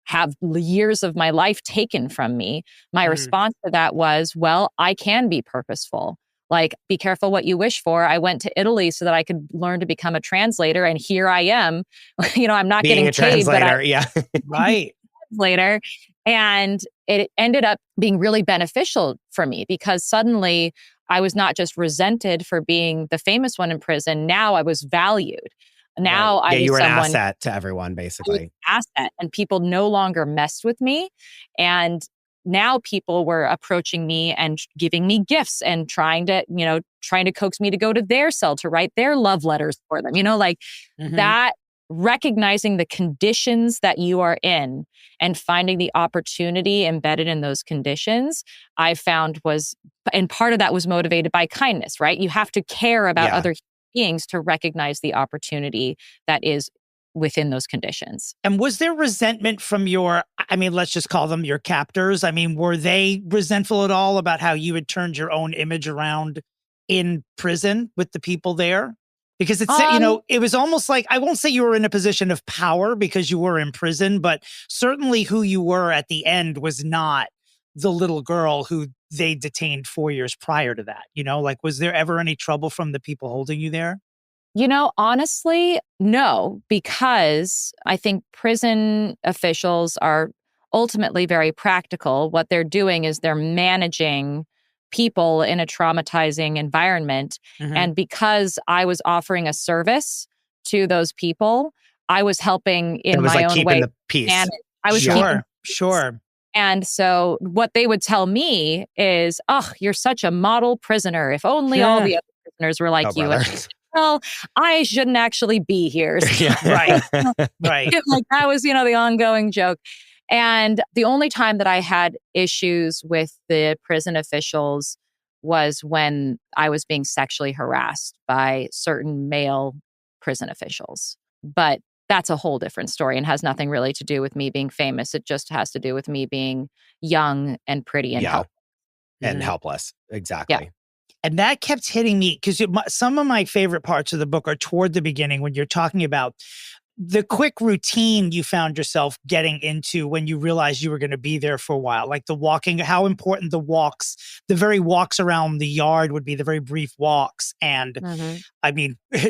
have years of my life taken from me, my response to that was, well, I can be purposeful. Like, be careful what you wish for. I went to Italy so that I could learn to become a translator. And here I am. I'm not being getting a paid, translator. Right. Translator. And it ended up being really beneficial for me, because suddenly I was not just resented for being the famous one in prison. Now I was valued. Now I was you were an someone, asset to everyone, basically. Asset, and people no longer messed with me. And now people were approaching me and giving me gifts and trying to coax me to go to their cell to write their love letters for them. That recognizing the conditions that you are in and finding the opportunity embedded in those conditions, I found and part of that was motivated by kindness, right? You have to care about other beings to recognize the opportunity that is within those conditions. And was there resentment from let's just call them your captors? Were they resentful at all about how you had turned your own image around in prison with the people there? Because it was almost like, I won't say you were in a position of power because you were in prison, but certainly who you were at the end was not the little girl who they detained 4 years prior to that. Was there ever any trouble from the people holding you there? Honestly, no, because I think prison officials are ultimately very practical. What they're doing is they're managing people in a traumatizing environment. And because I was offering a service to those people, I was helping in my own way. The peace. And I was Sure. And so what they would tell me is, "Oh, you're such a model prisoner. If only all the other prisoners were like you." Well, I shouldn't actually be here. So, right. Like, that was, the ongoing joke. And the only time that I had issues with the prison officials was when I was being sexually harassed by certain male prison officials. But that's a whole different story and has nothing really to do with me being famous. It just has to do with me being young and pretty and helpless. And helpless. Exactly. Yeah. And that kept hitting me because some of my favorite parts of the book are toward the beginning when you're talking about the quick routine you found yourself getting into when you realized you were going to be there for a while, like the walking, how important the very walks around the yard would be, the very brief walks. And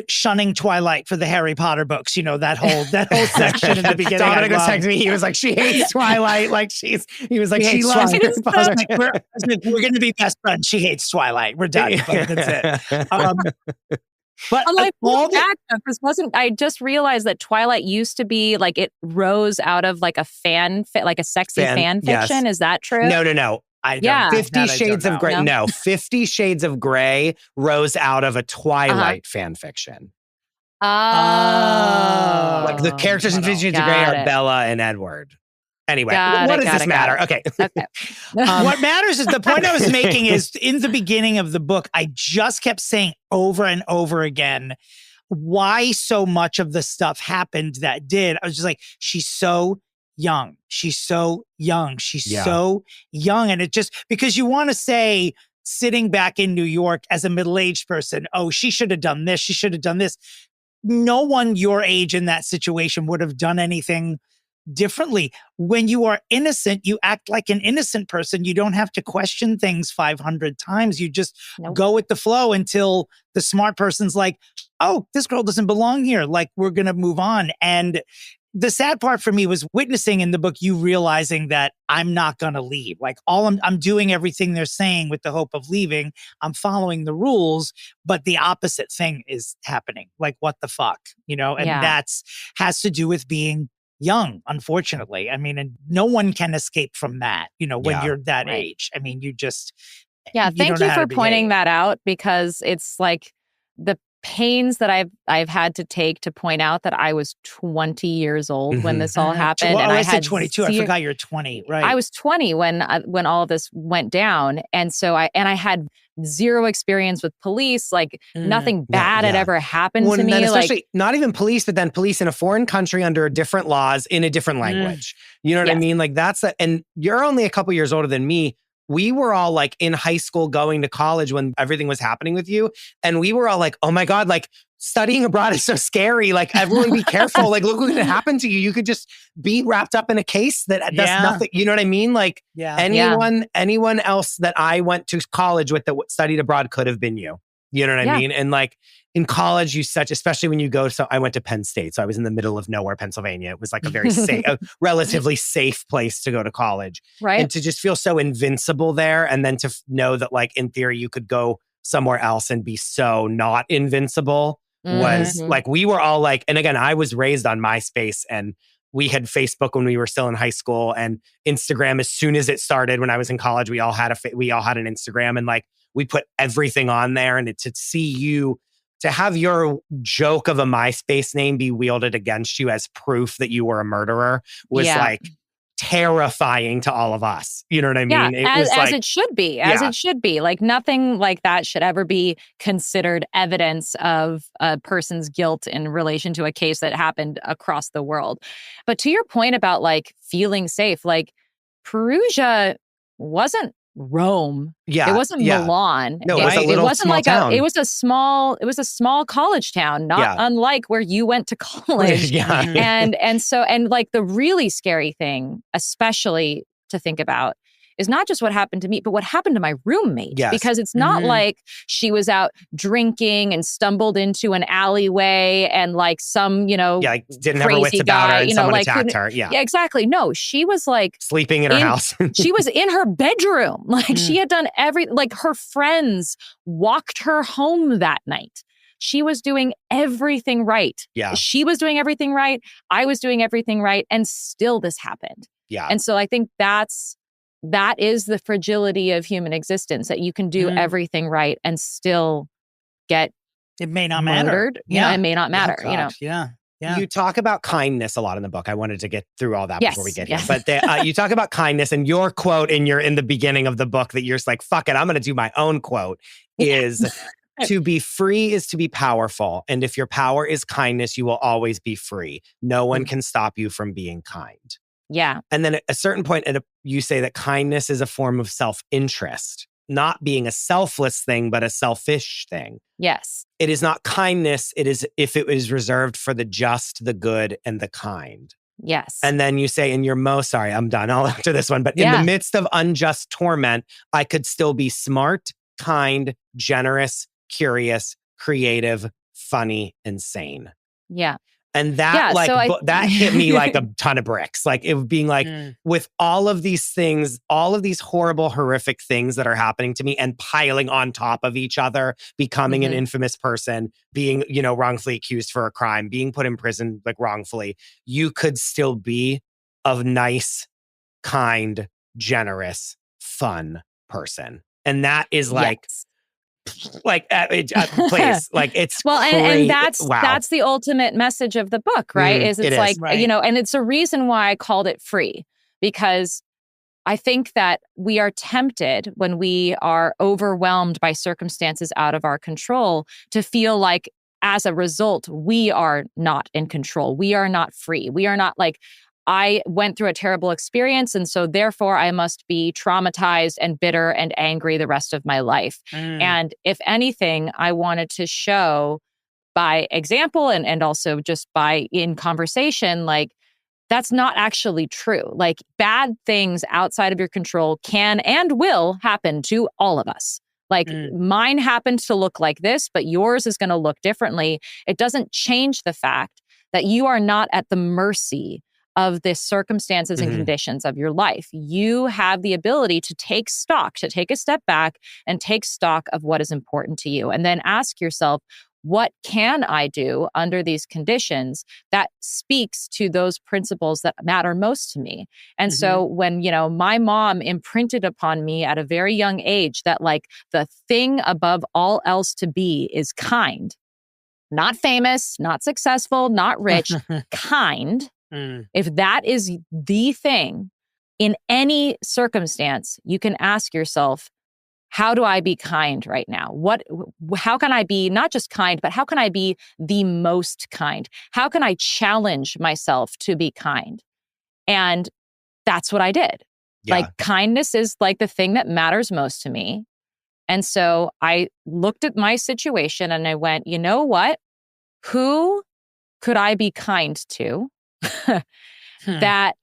shunning Twilight for the Harry Potter books, that whole section in the beginning. Dominick was texting me. He was like, she hates Twilight. He was like, she loves Harry Potter. We're going to be best friends. She hates Twilight. We're done. That's it. But I just realized that Twilight used to be like, it rose out of like a like a sexy fan fiction. Is that true? No. I don't. 50 Shades of Grey. No, 50 Shades of Grey rose out of a Twilight fan fiction. Oh. Like the characters in 50 Shades of Grey are Bella and Edward. Anyway, what does this matter? Okay. What matters is the point I was making is in the beginning of the book, I just kept saying over and over again why so much of the stuff happened that did. I was just like, she's so young. She's so young. She's so young. And it just, because you want to say, sitting back in New York as a middle-aged person, oh, she should have done this. She should have done this. No one your age in that situation would have done anything differently. When you are innocent, you act like an innocent person. You don't have to question things 500 times. You just go with the flow until the smart person's like, oh, this girl doesn't belong here. Like, we're going to move on. And the sad part for me was witnessing in the book, you realizing that I'm not going to leave. Like, I'm doing everything they're saying with the hope of leaving. I'm following the rules, but the opposite thing is happening. Like, what the fuck, and that's has to do with being young, unfortunately. And no one can escape from that, when you're that age. You just... Yeah, thank you for pointing that out, because it's like the pains that I've had to take to point out that I was 20 years old when this all happened. Well, and I said 22. I forgot you're 20, right? I was 20 when all of this went down. And so I had zero experience with police. Like nothing bad had ever happened to me. Especially like, not even police, but then police in a foreign country under different laws in a different language. You know what I mean? Like and you're only a couple years older than me. We were all like in high school going to college when everything was happening with you. And we were all like, oh my God, like studying abroad is so scary. Like everyone be careful. Like look what could happen to you. You could just be wrapped up in a case that does nothing. You know what I mean? Like anyone else that I went to college with that studied abroad could have been you. You know what I mean? And like in college, especially when you go, so I went to Penn State. So I was in the middle of nowhere, Pennsylvania. It was like a very safe, a relatively safe place to go to college. Right. And to just feel so invincible there. And then to know that like in theory, you could go somewhere else and be so not invincible was like, we were all like, and again, I was raised on MySpace and we had Facebook when we were still in high school and Instagram as soon as it started when I was in college, we all had an Instagram and like, we put everything on there and to see you, to have your joke of a MySpace name be wielded against you as proof that you were a murderer was like terrifying to all of us. You know what I mean? As it should be. It should be. Like nothing like that should ever be considered evidence of a person's guilt in relation to a case that happened across the world. But to your point about like feeling safe, like Perugia wasn't Rome. Yeah. It wasn't Milan. No, it wasn't like town. It was a small college town, not unlike where you went to college. And like the really scary thing, especially to think about, is not just what happened to me, but what happened to my roommate. Yes. Because it's not like she was out drinking and stumbled into an alleyway and like some, like didn't have her wits about her and someone attacked her. Yeah, exactly. No, she was like sleeping in her house. She was in her bedroom. Like she had done like her friends walked her home that night. She was doing everything right. Yeah. She was doing everything right. I was doing everything right. And still this happened. Yeah. And so I think that is the fragility of human existence, that you can do everything right and still get it may not murdered. Matter. It may not matter. Yeah. You talk about kindness a lot in the book. I wanted to get through all that before we get here. But you talk about kindness, and your quote in the beginning of the book that you're just like, fuck it, I'm going to do my own quote is to be free is to be powerful. And if your power is kindness, you will always be free. No one can stop you from being kind. Yeah. And then at a certain point, you say that kindness is a form of self-interest, not being a selfless thing, but a selfish thing. Yes. It is not kindness. It is if it is reserved for the just, the good, and the kind. Yes. And then you say in your sorry, I'm done. I'll after this one. But in the midst of unjust torment, I could still be smart, kind, generous, curious, creative, funny, and sane. Yeah. And that that hit me like a ton of bricks. Like it being like with all of these things, all of these horrible, horrific things that are happening to me and piling on top of each other, becoming an infamous person, being, wrongfully accused for a crime, being put in prison like wrongfully, you could still be a nice, kind, generous, fun person. And that is like please, like it's and that's the ultimate message of the book, right? It's like, and it's a reason why I called it free, because I think that we are tempted when we are overwhelmed by circumstances out of our control to feel like as a result, we are not in control. We are not free. We are not like, I went through a terrible experience, and so therefore I must be traumatized and bitter and angry the rest of my life. And if anything, I wanted to show by example and also just by in conversation, like that's not actually true. Like bad things outside of your control can and will happen to all of us. Like mine happened to look like this, but yours is going to look differently. It doesn't change the fact that you are not at the mercy of the circumstances and conditions of your life. You have the ability to take a step back and take stock of what is important to you. And then ask yourself, what can I do under these conditions that speaks to those principles that matter most to me? And so when, my mom imprinted upon me at a very young age that like the thing above all else to be is kind. not famous, not successful, not rich, kind, if that is the thing in any circumstance, you can ask yourself, how do I be kind right now? How can I be not just kind, but how can I be the most kind? How can I challenge myself to be kind? And that's what I did. Yeah. Like, kindness is like the thing that matters most to me. And so I looked at my situation and I went, you know what? Who could I be kind to that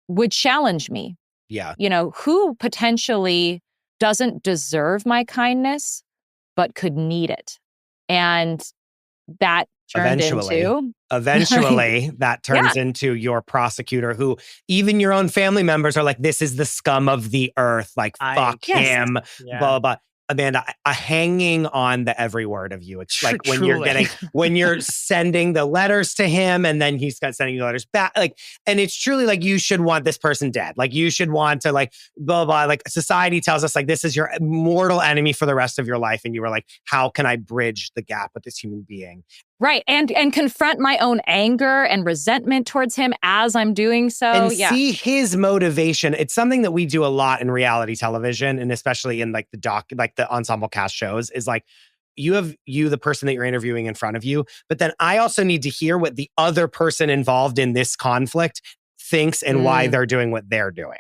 would challenge me? Yeah. You know, who potentially doesn't deserve my kindness, but could need it? And that turned Eventually, that turns into your prosecutor, who even your own family members are like, this is the scum of the earth. Like, fuck him, blah, blah, blah. Amanda, hanging on the every word of you. It's like when you're sending the letters to him and then he's sending the letters back. Like, and it's truly like, you should want this person dead. Like, you should want to like, blah, blah, blah. Like, society tells us like, this is your mortal enemy for the rest of your life. And you were like, how can I bridge the gap with this human being? Right. And confront my own anger and resentment towards him as I'm doing so. And see his motivation. It's something that we do a lot in reality television, and especially in like the ensemble cast shows, is like, you have the person that you're interviewing in front of you, but then I also need to hear what the other person involved in this conflict thinks and why they're doing what they're doing.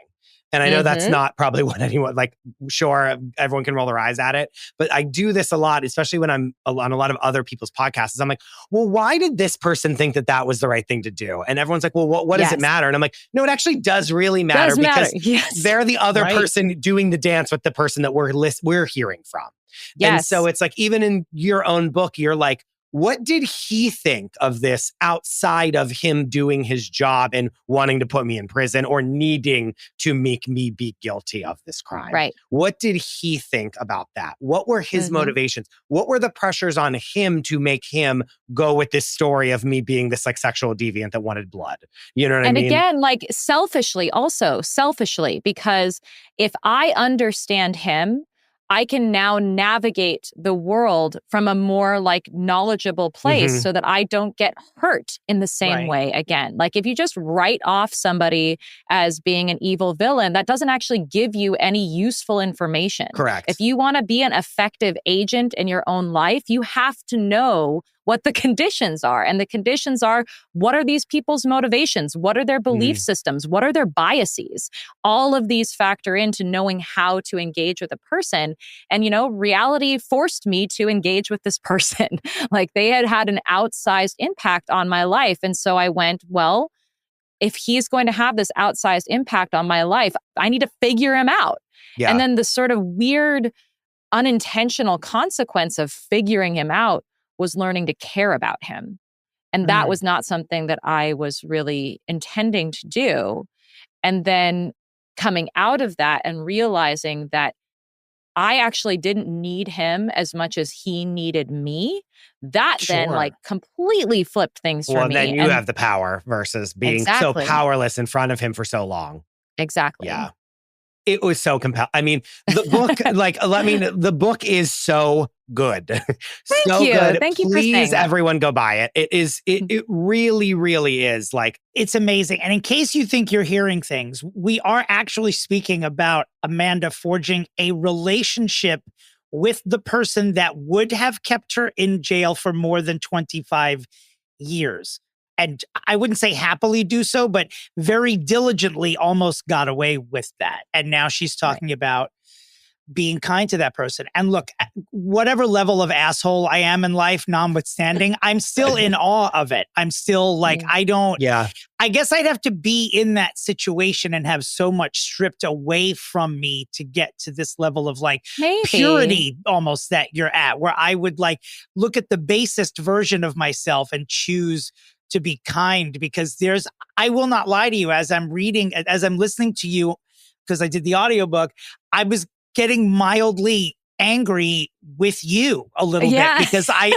And I know that's not probably what anyone, like, sure, everyone can roll their eyes at it. But I do this a lot, especially when I'm on a lot of other people's podcasts. I'm like, well, why did this person think that that was the right thing to do? And everyone's like, well, what does it matter? And I'm like, no, it actually does really matter, because they're the other person doing the dance with the person that we're hearing from. Yes. And so it's like, even in your own book, you're like, what did he think of this outside of him doing his job and wanting to put me in prison or needing to make me be guilty of this crime? Right. What did he think about that? What were his motivations? What were the pressures on him to make him go with this story of me being this like sexual deviant that wanted blood? You know what I mean? And again, like selfishly, because if I understand him, I can now navigate the world from a more like knowledgeable place so that I don't get hurt in the same way again. Like, if you just write off somebody as being an evil villain, that doesn't actually give you any useful information. Correct. If you want to be an effective agent in your own life, you have to know what the conditions are. And the conditions are, what are these people's motivations? What are their belief systems? What are their biases? All of these factor into knowing how to engage with a person. And, you know, reality forced me to engage with this person. Like, they had an outsized impact on my life. And so I went, well, if he's going to have this outsized impact on my life, I need to figure him out. Yeah. And then the sort of weird, unintentional consequence of figuring him out was learning to care about him. And that was not something that I was really intending to do. And then coming out of that and realizing that I actually didn't need him as much as he needed me, that then like completely flipped things for me. Well, then you have the power versus being so powerless in front of him for so long. Exactly. Yeah. It was so compelling. I mean, the book, the book is so good. Thank you. Good. Thank you. Please, everyone go buy it. It really, really is like. It's amazing. And in case you think you're hearing things, we are actually speaking about Amanda forging a relationship with the person that would have kept her in jail for more than 25 years. And I wouldn't say happily do so, but very diligently almost got away with that. And now she's talking about being kind to that person. And look, whatever level of asshole I am in life, notwithstanding, I'm still in awe of it. I'm still like, I guess I'd have to be in that situation and have so much stripped away from me to get to this level of like purity almost that you're at, where I would like look at the basest version of myself and choose to be kind, because I will not lie to you, as I'm listening to you, because I did the audiobook, I was getting mildly angry with you a little bit because I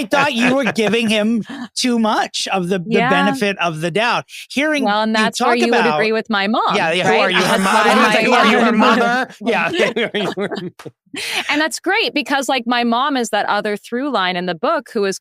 thought you were giving him too much of the benefit of the doubt. Well, and that's where you would agree with my mom. Yeah, right? Who are you, her mother? Who are you, her mother? Yeah. And that's great because like my mom is that other through line in the book who is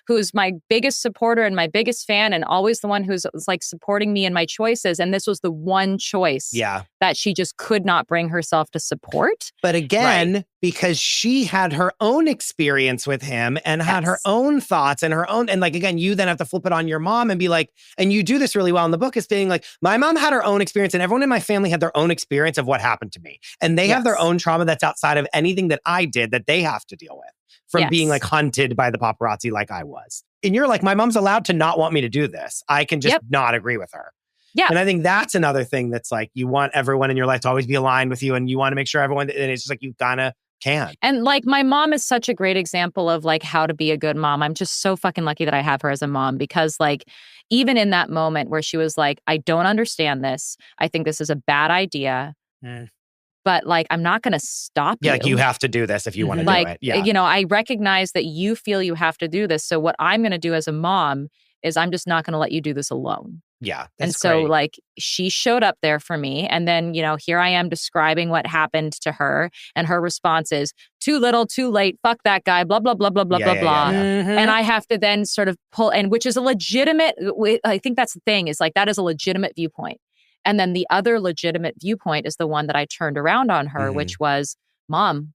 who's my biggest supporter and my biggest fan and always the one who's like supporting me in my choices. And this was the one choice that she just could not bring herself to support. But again, because she had her own experience with him and had her own thoughts and her own, and like, again, you then have to flip it on your mom and be like, and you do this really well in the book, is being like, my mom had her own experience and everyone in my family had their own experience of what happened to me. And they have their own trauma that's outside of anything that I did that they have to deal with from being like hunted by the paparazzi like I was. And you're like, my mom's allowed to not want me to do this. I can just not agree with her. Yeah. And I think that's another thing that's like, you want everyone in your life to always be aligned with you and you want to make sure everyone, and it's just like, you kinda can. And like my mom is such a great example of like how to be a good mom. I'm just so fucking lucky that I have her as a mom because like even in that moment where she was like, I don't understand this. I think this is a bad idea. But like, I'm not going to stop you. Yeah, like you have to do this if you want to do it. Yeah. You know, I recognize that you feel you have to do this. So what I'm going to do as a mom is I'm just not going to let you do this alone. Yeah. And so like she showed up there for me. And then, you know, here I am describing what happened to her. And her response is too little, too late. Fuck that guy, blah, blah, blah, blah, blah, blah, blah. And I have to then sort of pull, and which is a legitimate, I think that's the thing is like, that is a legitimate viewpoint. And then the other legitimate viewpoint is the one that I turned around on her, which was, Mom,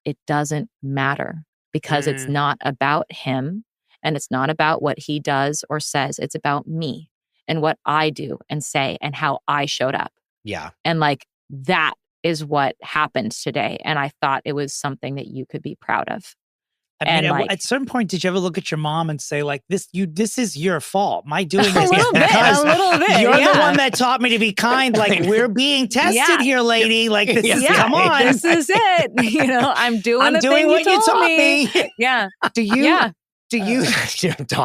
it doesn't matter because it's not about him and it's not about what he does or says. It's about me and what I do and say and how I showed up. Yeah. And like that is what happened today. And I thought it was something that you could be proud of. I mean, at some point, did you ever look at your mom and say, like, this is your fault? My doing this a little bit. You're the one that taught me to be kind. Like, we're being tested here, lady. Like, this is, come on. This is it. You know, I'm doing what you taught me. Yeah. Do you?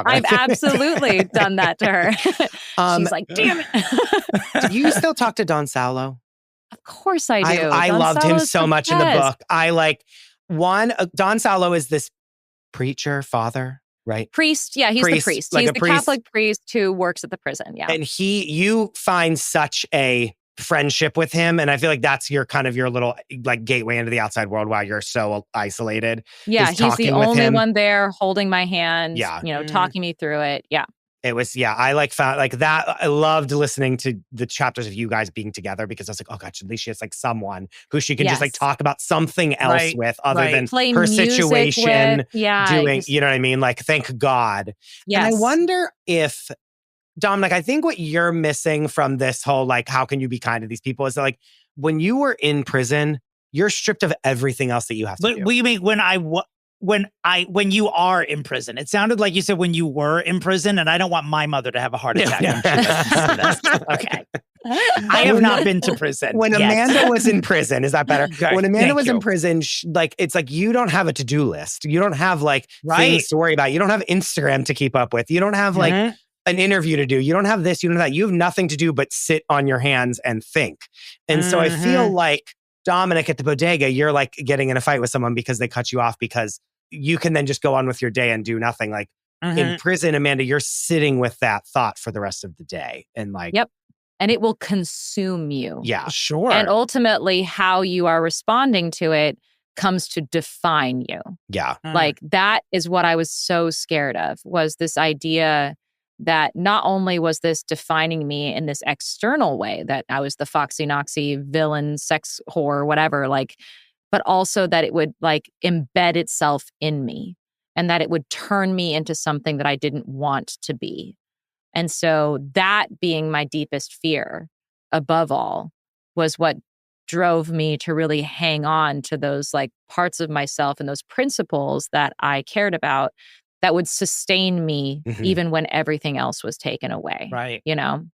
I've absolutely done that to her. She's like, damn it. Do you still talk to Don Saulo? Of course I do. I loved him so much in the book. I like, Don Saulo is this preacher, father, right? Priest. Yeah, he's the priest. Like he's the Catholic priest who works at the prison. Yeah. And you find such a friendship with him. And I feel like that's your kind of your little like gateway into the outside world while you're so isolated. Yeah, he's the only one there holding my hand, you know, talking me through it. Yeah. It was, I like found like that. I loved listening to the chapters of you guys being together because I was like, oh gosh, at least she has like someone who she can just like talk about something else with other than play her situation. With. Yeah. Doing, you know what I mean? Like, thank God. Yes. And I wonder if, Dominick, I think what you're missing from this whole, like, how can you be kind to these people is that, like, when you were in prison, you're stripped of everything else that you have to do. What do you mean when you are in prison? It sounded like you said when you were in prison, and I don't want my mother to have a heart attack. Okay. I have not been to prison. When Amanda was in prison, is that better? Okay, when Amanda was in prison, like, it's like you don't have a to-do list. You don't have like things to worry about. You don't have Instagram to keep up with. You don't have like an interview to do. You don't have this, you don't have that. You have nothing to do but sit on your hands and think. And so I feel like Dominick at the bodega, you're like getting in a fight with someone because they cut you off because you can then just go on with your day and do nothing. Like in prison, Amanda, you're sitting with that thought for the rest of the day. And like, and it will consume you. Yeah, sure. And ultimately how you are responding to it comes to define you. Yeah. Like that is what I was so scared of, was this idea that not only was this defining me in this external way, that I was the foxy noxy villain, sex whore, whatever, like, but also that it would like embed itself in me and that it would turn me into something that I didn't want to be. And so that being my deepest fear above all was what drove me to really hang on to those like parts of myself and those principles that I cared about that would sustain me even when everything else was taken away. Right. You know,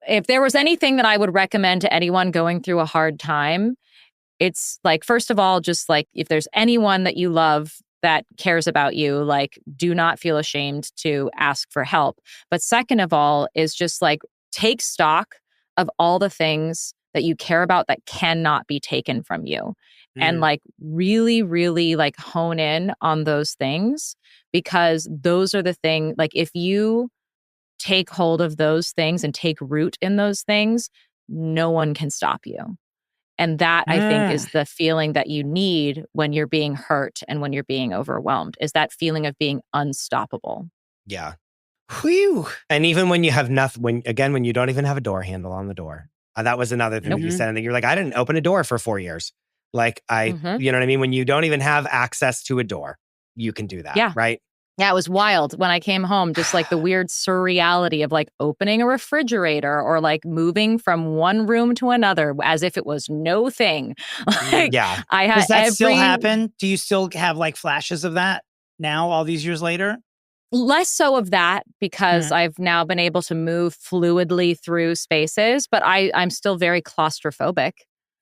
if there was anything that I would recommend to anyone going through a hard time, it's like, first of all, just like if there's anyone that you love that cares about you, like do not feel ashamed to ask for help. But second of all is just like take stock of all the things that you care about that cannot be taken from you. and like really, really like hone in on those things, because those are the thing, like if you take hold of those things and take root in those things, no one can stop you. And that I think is the feeling that you need when you're being hurt and when you're being overwhelmed, is that feeling of being unstoppable. Yeah. Whew. And even when you have nothing, when you don't even have a door handle on the door. That was another thing that you said. And you're like, I didn't open a door for 4 years. Like you know what I mean? When you don't even have access to a door, you can do that. Yeah. Right. Yeah, it was wild when I came home, just like the weird surreality of like opening a refrigerator or like moving from one room to another as if it was no thing. Like, yeah. I had Does that still happen? Do you still have like flashes of that now, all these years later? Less so of that, because I've now been able to move fluidly through spaces, but I'm still very claustrophobic.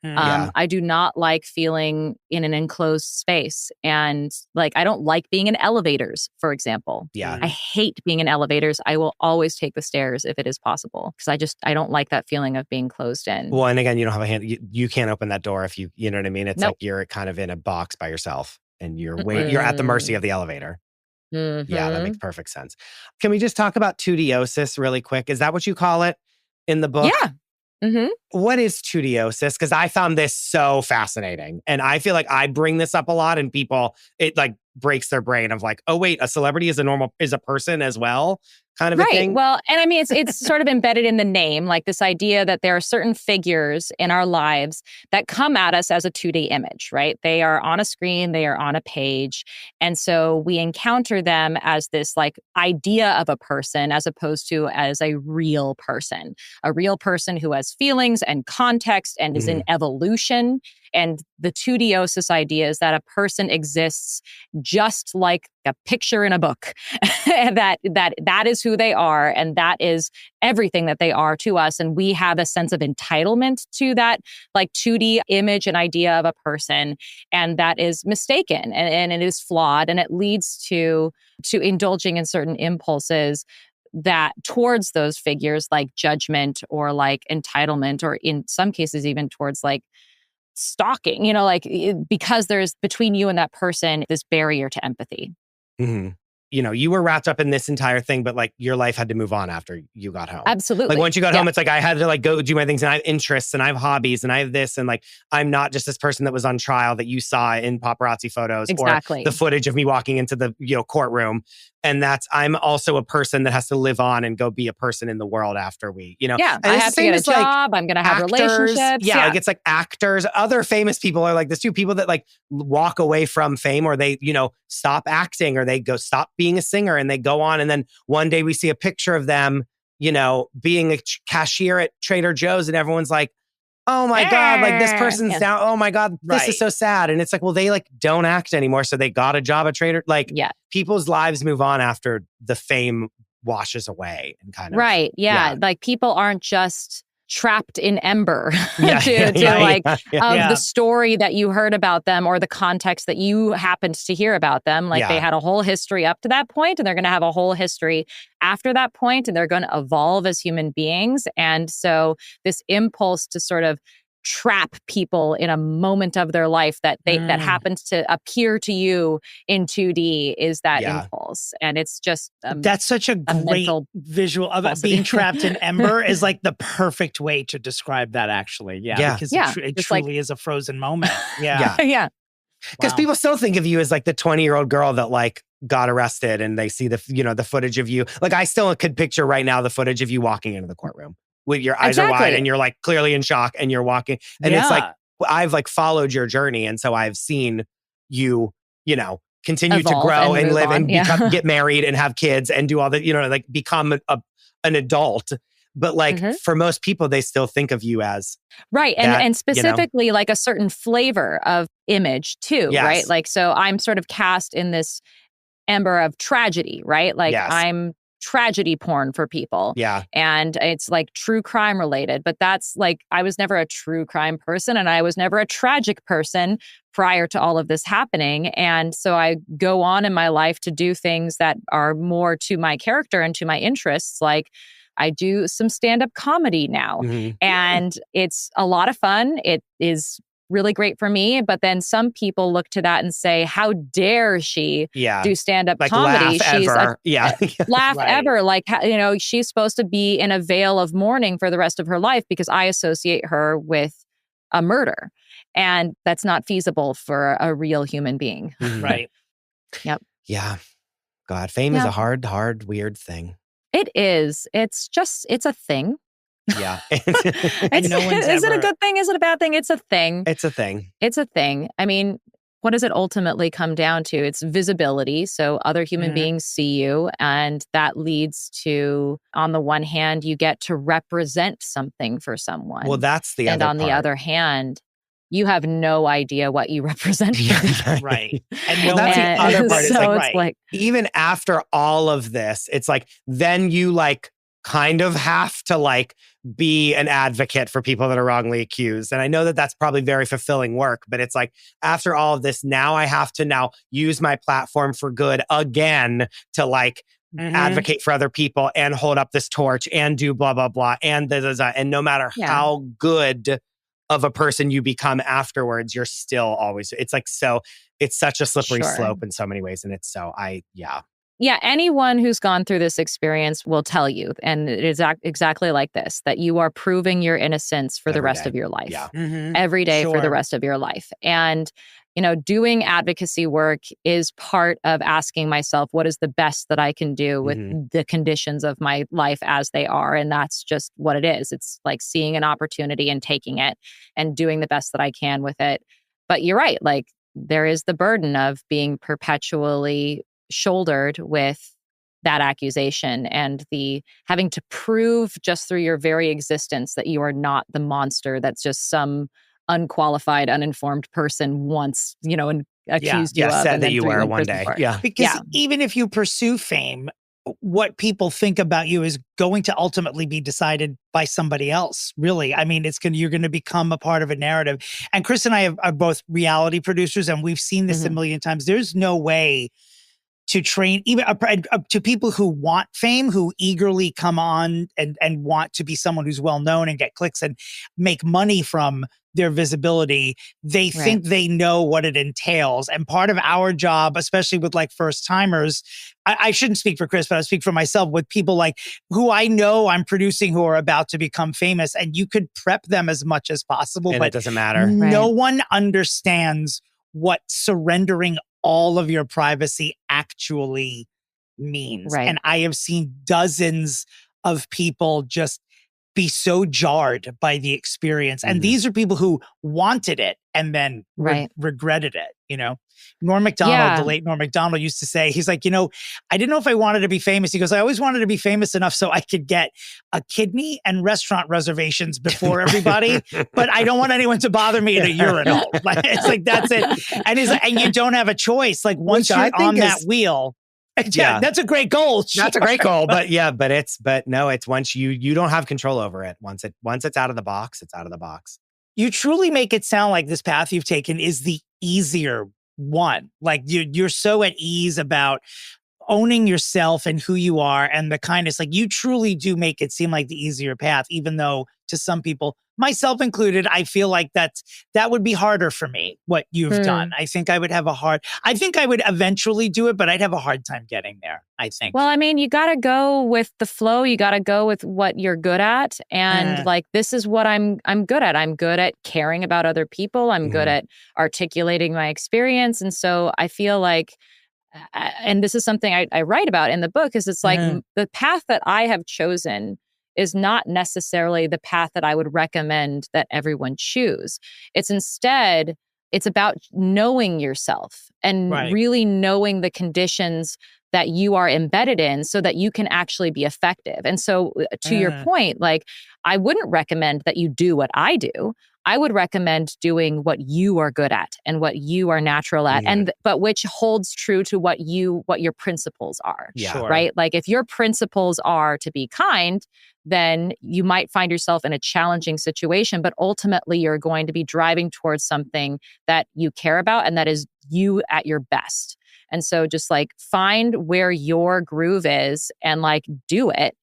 I do not like feeling in an enclosed space. And like, I don't like being in elevators, for example. Yeah. I hate being in elevators. I will always take the stairs if it is possible, because I don't like that feeling of being closed in. Well, and again, you don't have a hand. You can't open that door if you know what I mean? It's like you're kind of in a box by yourself and you're at the mercy of the elevator. Yeah, that makes perfect sense. Can we just talk about 2D-osis really quick? Is that what you call it in the book? Yeah. What is 2D-osis? Because I found this so fascinating. And I feel like I bring this up a lot and people, it like breaks their brain of like, oh, wait, a celebrity is a person as well, kind of a thing. Well, and I mean, it's sort of embedded in the name, like this idea that there are certain figures in our lives that come at us as a 2D image, right? They are on a screen, they are on a page. And so we encounter them as this like idea of a person as opposed to as a real person who has feelings and context and is in evolution. And the 2D-osis idea is that a person exists just like a picture in a book. that is who they are, and that is everything that they are to us. And we have a sense of entitlement to that like 2D image and idea of a person, and that is mistaken and it is flawed, and it leads to indulging in certain impulses that towards those figures, like judgment or like entitlement, or in some cases even towards like stalking, because there's between you and that person this barrier to empathy. You were wrapped up in this entire thing, but like your life had to move on after you got home. Absolutely. Like once you got home, it's like I had to like go do my things, and I have interests and I have hobbies and I have this, and like I'm not just this person that was on trial that you saw in paparazzi photos or the footage of me walking into the courtroom. And I'm also a person that has to live on and go be a person in the world after we, Yeah, and I have to get a job. I'm going to have relationships. Yeah, like it's like actors, other famous people are like this too. People that like walk away from fame, or they, stop acting, or they go stop being a singer and they go on. And then one day we see a picture of them, being a cashier at Trader Joe's, and everyone's like, oh my God, like this person's down. Oh my God, this is so sad. And it's like, well, they like don't act anymore. So they got a job at Trader. Like people's lives move on after the fame washes away and kind of. Right. Yeah. Like people aren't just trapped in ember the story that you heard about them or the context that you happened to hear about them. Like they had a whole history up to that point, and they're going to have a whole history after that point, and they're going to evolve as human beings. And so this impulse to sort of trap people in a moment of their life that happens to appear to you in 2D is that impulse. And it's just that's such a great visual of it being trapped in ember is like the perfect way to describe that, actually. Because it truly is a frozen moment. Yeah. Because people still think of you as like the 20-year-old girl that like got arrested, and they see the the footage of you. Like I still could picture right now the footage of you walking into the courtroom with your eyes are wide and you're like clearly in shock, and you're walking, and it's like I've like followed your journey, and so I've seen you continue to grow and live and get married and have kids and do all that, like become an adult. But like for most people, they still think of you as and specifically like a certain flavor of image too, right? Like so I'm sort of cast in this ember of tragedy, right? Like I'm tragedy porn for people. And it's like true crime related, but that's like, I was never a true crime person, and I was never a tragic person prior to all of this happening. And so I go on in my life to do things that are more to my character and to my interests. Like I do some stand-up comedy now, and it's a lot of fun. It is really great for me. But then some people look to that and say, how dare she do stand-up comedy? She's ever. Laugh ever. Like, she's supposed to be in a veil of mourning for the rest of her life because I associate her with a murder. And that's not feasible for a real human being. Mm-hmm. Right. Yep. Yeah. God, fame is a hard, weird thing. It is. It's a thing. Yeah. Is it a good thing? Is it a bad thing? It's a thing. It's a thing. It's a thing. I mean, what does it ultimately come down to? It's visibility. So other human beings see you, and that leads to, on the one hand, you get to represent something for someone. Well, that's the other part. And on the other hand, you have no idea what you represent. Right. And that's the other part. It's like, even after all of this, it's like, then you like kind of have to like be an advocate for people that are wrongly accused. And I know that that's probably very fulfilling work, but it's like, after all of this, now I have to now use my platform for good again to like advocate for other people and hold up this torch and do blah, blah, blah. And and no matter how good of a person you become afterwards, you're still always, it's like, so it's such a slippery slope in so many ways. And it's so, Yeah, anyone who's gone through this experience will tell you, and it is exactly like this, that you are proving your innocence for the rest of your life. Yeah. Every day for the rest of your life. And, doing advocacy work is part of asking myself, what is the best that I can do with the conditions of my life as they are? And that's just what it is. It's like seeing an opportunity and taking it and doing the best that I can with it. But you're right, like there is the burden of being perpetually shouldered with that accusation and the having to prove just through your very existence that you are not the monster that's just some unqualified, uninformed person once, and accused you of. Said that you were one day. Because even if you pursue fame, what people think about you is going to ultimately be decided by somebody else, really. I mean, you're going to become a part of a narrative. And Chris and I are both reality producers, and we've seen this a million times. There's no way to train even to people who want fame, who eagerly come on and want to be someone who's well known and get clicks and make money from their visibility. They think they know what it entails. And part of our job, especially with like first timers, I shouldn't speak for Chris, but I speak for myself, with people like who I know I'm producing who are about to become famous, and you could prep them as much as possible, and but it doesn't matter. No one understands what surrendering all of your privacy actually means. Right. And I have seen dozens of people just be so jarred by the experience. And these are people who wanted it and then regretted it, Norm Macdonald, the late Norm Macdonald, used to say, he's like, I didn't know if I wanted to be famous. He goes, I always wanted to be famous enough so I could get a kidney and restaurant reservations before everybody, but I don't want anyone to bother me at a urinal. Like, it's like, that's it. And and you don't have a choice. Like once you're on that wheel. Yeah, that's a great goal. Sure. That's a great goal. But it's once you don't have control over it. Once it's out of the box, it's out of the box. You truly make it sound like this path you've taken is the easier one. Like you're so at ease about owning yourself and who you are and the kindness. Like you truly do make it seem like the easier path, even though to some people, myself included, I feel like that would be harder for me, what you've done. I think I would eventually do it, but I'd have a hard time getting there, I think. Well, I mean, you got to go with the flow. You got to go with what you're good at. And like, this is what I'm good at. I'm good at caring about other people. I'm good at articulating my experience. And so I feel like, and this is something I write about in the book, is it's like the path that I have chosen is not necessarily the path that I would recommend that everyone choose. It's about knowing yourself and really knowing the conditions that you are embedded in so that you can actually be effective. And so to your point, like, I wouldn't recommend that you do what I do. I would recommend doing what you are good at and what you are natural at, but which holds true to what your principles are. Right? Like if your principles are to be kind, then you might find yourself in a challenging situation, but ultimately you're going to be driving towards something that you care about and that is you at your best. And so just like find where your groove is and like do it.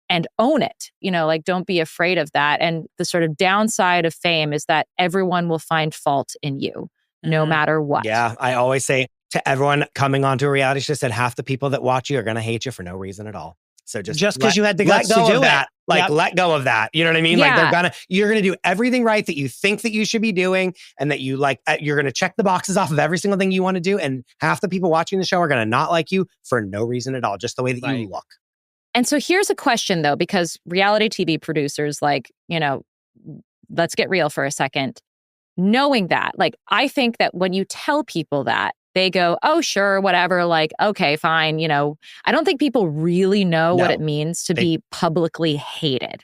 and own it. Like, don't be afraid of that. And the sort of downside of fame is that everyone will find fault in you, no matter what. Yeah, I always say to everyone coming onto a reality show, that half the people that watch you are going to hate you for no reason at all. So just because you had the guts to do that. it. Like, let go of that. You know what I mean? Yeah. Like, you're going to do everything right that you think that you should be doing, and that you like, you're going to check the boxes off of every single thing you want to do. And half the people watching the show are going to not like you for no reason at all, just the way that you look. And so here's a question though, because reality TV producers, like, let's get real for a second. Knowing that, like, I think that when you tell people that, they go, oh, sure, whatever, like, okay, fine. I don't think people really know what it means to be publicly hated.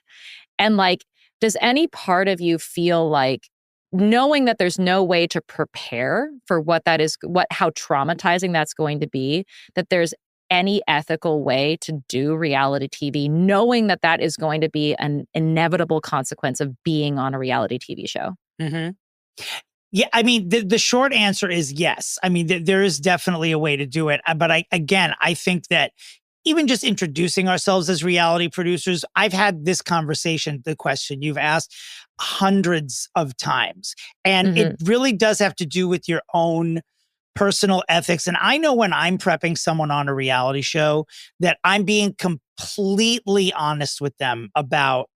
And like, does any part of you feel like, knowing that there's no way to prepare for what that is, how traumatizing that's going to be, that there's any ethical way to do reality TV, knowing that that is going to be an inevitable consequence of being on a reality TV show? Mm-hmm. Yeah, I mean, the short answer is yes. I mean, there is definitely a way to do it. But I think that even just introducing ourselves as reality producers, I've had this conversation, the question you've asked, hundreds of times. And it really does have to do with your own personal ethics. And I know when I'm prepping someone on a reality show that I'm being completely honest with them about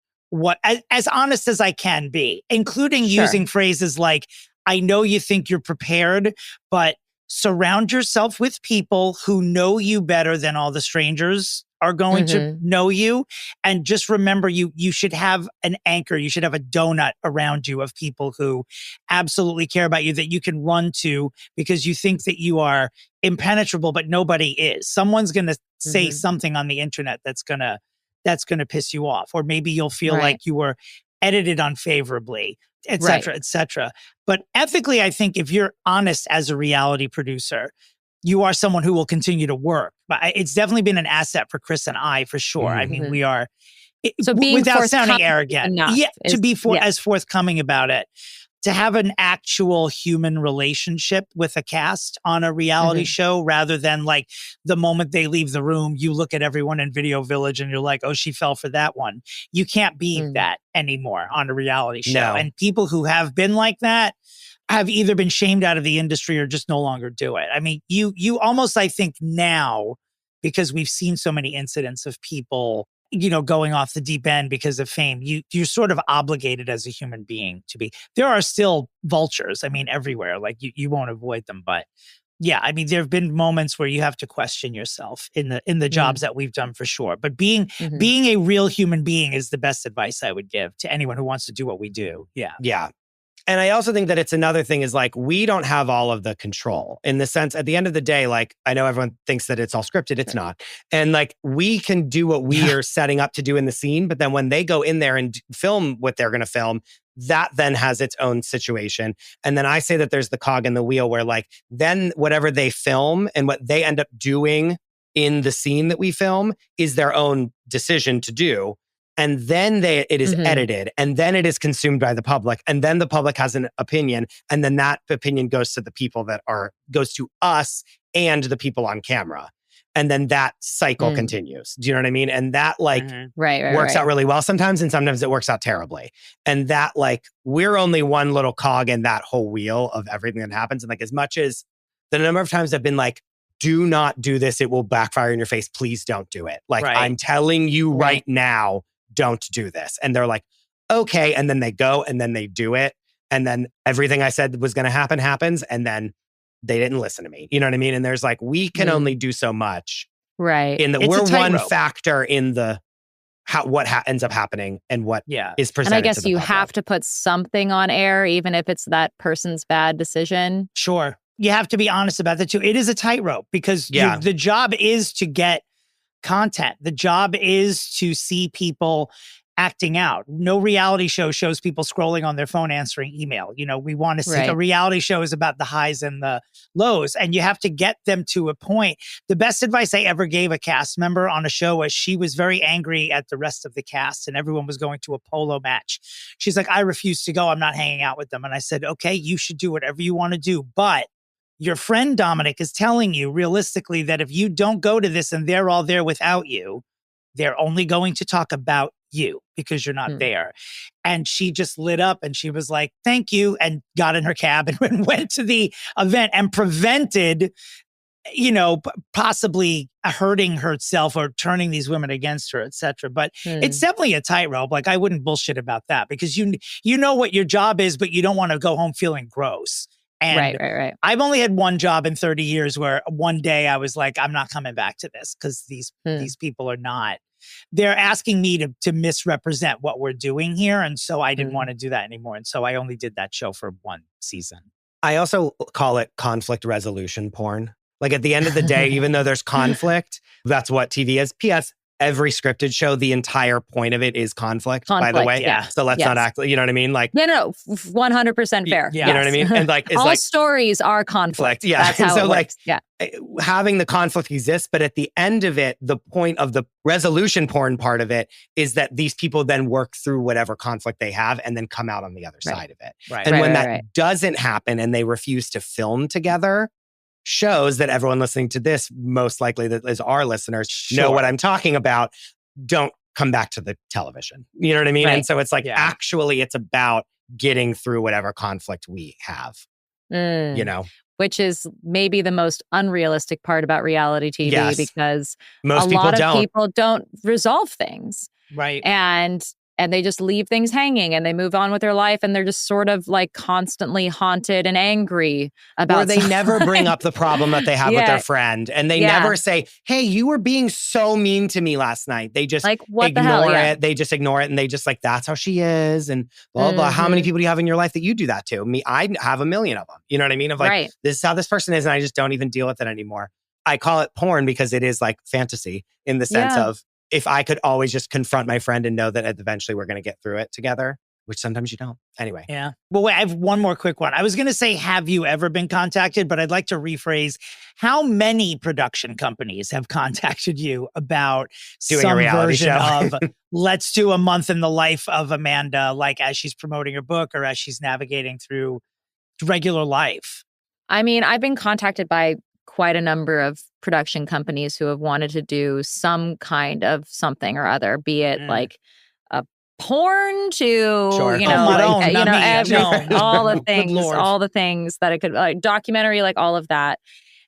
as honest as I can be, including using phrases like, I know you think you're prepared, but surround yourself with people who know you better than all the strangers are going to know you. And just remember, you should have an anchor. You should have a donut around you of people who absolutely care about you, that you can run to because you think that you are impenetrable, but nobody is. Someone's going to say something on the internet that's going to piss you off. Or maybe you'll feel like you were edited unfavorably, et cetera, et cetera. But ethically, I think if you're honest as a reality producer, you are someone who will continue to work. But it's definitely been an asset for Chris and I, for sure. I mean, we are, so being without sounding arrogant, to be as forthcoming about it. To have an actual human relationship with a cast on a reality show, rather than like the moment they leave the room, you look at everyone in Video Village and you're like, oh, she fell for that one. You can't be that anymore on a reality show. No. And people who have been like that have either been shamed out of the industry or just no longer do it. I mean, you almost, I think now, because we've seen so many incidents of people going off the deep end because of fame, you're sort of obligated as a human being to be. There are still vultures, I mean, everywhere. Like you won't avoid them. But yeah, I mean, there have been moments where you have to question yourself in the jobs that we've done, for sure. But being a real human being is the best advice I would give to anyone who wants to do what we do. Yeah. Yeah. And I also think that it's another thing is like, we don't have all of the control, in the sense, at the end of the day, like, I know everyone thinks that it's all scripted. It's not. And like, we can do what we are setting up to do in the scene. But then when they go in there and film what they're going to film, that then has its own situation. And then I say that there's the cog in the wheel where like, then whatever they film and what they end up doing in the scene that we film is their own decision to do. And then it is edited, and then it is consumed by the public, and then the public has an opinion, and then that opinion goes to the people goes to us and the people on camera. And then that cycle continues. Do you know what I mean? And that like works out really well sometimes, and sometimes it works out terribly. And that like, we're only one little cog in that whole wheel of everything that happens. And like, as much as the number of times I've been like, do not do this, it will backfire in your face. Please don't do it. Like, I'm telling you right now, don't do this. And they're like, okay. And then they go and then they do it. And then everything I said was going to happen happens. And then they didn't listen to me. You know what I mean? And there's like, we can only do so much. Right. In that we're one factor in the what ends up happening and what is presented. And I guess to the you public. have to put something on air, even if it's that person's bad decision. Sure. You have to be honest about that too. It is a tightrope because the job is to get content. The job is to see people acting out. No reality show shows people scrolling on their phone answering email. We want to see a reality show is about the highs and the lows, and you have to get them to a point. The best advice I ever gave a cast member on a show was, she was very angry at the rest of the cast and everyone was going to a polo match. She's like, I refuse to go. I'm not hanging out with them. And I said, okay, you should do whatever you want to do, but your friend Dominick is telling you realistically that if you don't go to this and they're all there without you, They're only going to talk about you because you're not there. And she just lit up and she was like, thank you, and got in her cab and went to the event and prevented, possibly hurting herself or turning these women against her, etc. But it's definitely a tightrope. Like, I wouldn't bullshit about that because you know what your job is, but you don't want to go home feeling gross. And right. I've only had one job in 30 years where one day I was like, I'm not coming back to this because these people are not. They're asking me to misrepresent what we're doing here. And so I didn't want to do that anymore. And so I only did that show for one season. I also call it conflict resolution porn. Like, at the end of the day, even though there's conflict, that's what TV is. P.S. Every scripted show, the entire point of it is conflict, by the way. Yeah. So let's not act, you know what I mean? Like, no, 100% fair. You know what I mean? And like, it's all like stories are conflict. Yeah. That's how so it works. Having the conflict exists, but at the end of it, the point of the resolution porn part of it is that these people then work through whatever conflict they have and then come out on the other side of it. Right. And when that doesn't happen and they refuse to film together, shows that everyone listening to this, most likely that is our listeners, know what I'm talking about, don't come back to the television. You know what I mean? And so it's like, actually, it's about getting through whatever conflict we have, Which is maybe the most unrealistic part about reality TV because most people don't resolve things. Right. And they just leave things hanging and they move on with their life and they're just sort of like constantly haunted and angry about Or they never bring up the problem that they have with their friend. And they never say, hey, you were being so mean to me last night. They just ignore it. They just ignore it. And they just like, that's how she is. And blah, blah, blah. How many people do you have in your life that you do that to? Me, I have a million of them. You know what I mean? Of like, this is how this person is. And I just don't even deal with it anymore. I call it porn because it is like fantasy in the sense of, if I could always just confront my friend and know that eventually we're going to get through it together, which sometimes you don't. Anyway. Yeah. Well, wait, I have one more quick one. I was going to say, have you ever been contacted? But I'd like to rephrase, how many production companies have contacted you about doing some a reality version show? of, let's do a month in the life of Amanda, like as she's promoting her book or as she's navigating through regular life? I mean, I've been contacted by quite a number of production companies who have wanted to do some kind of something or other, be it like a porn to, all the things that it could, like documentary, like all of that.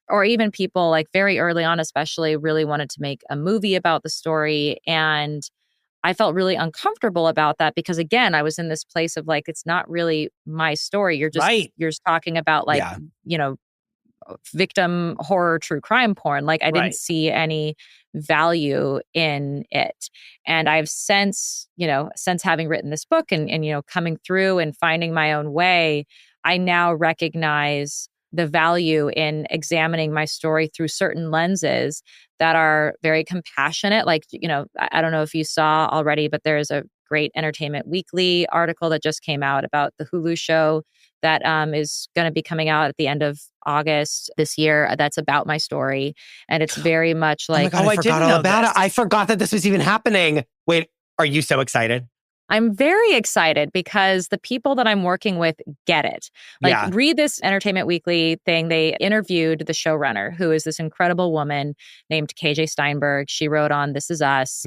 Or even people like very early on, especially really wanted to make a movie about the story. And I felt really uncomfortable about that because again, I was in this place of like, it's not really my story. You're just talking about like, victim horror, true crime porn. Like I didn't see any value in it. And I've since having written this book and coming through and finding my own way, I now recognize the value in examining my story through certain lenses that are very compassionate. Like, I don't know if you saw already, but there's a great Entertainment Weekly article that just came out about the Hulu show that is going to be coming out at the end of August this year. That's about my story. And it's very much like, oh my God, I forgot all about it. I forgot that this was even happening. Wait, are you so excited? I'm very excited because the people that I'm working with get it. Like, read this Entertainment Weekly thing. They interviewed the showrunner, who is this incredible woman named KJ Steinberg. She wrote on This Is Us.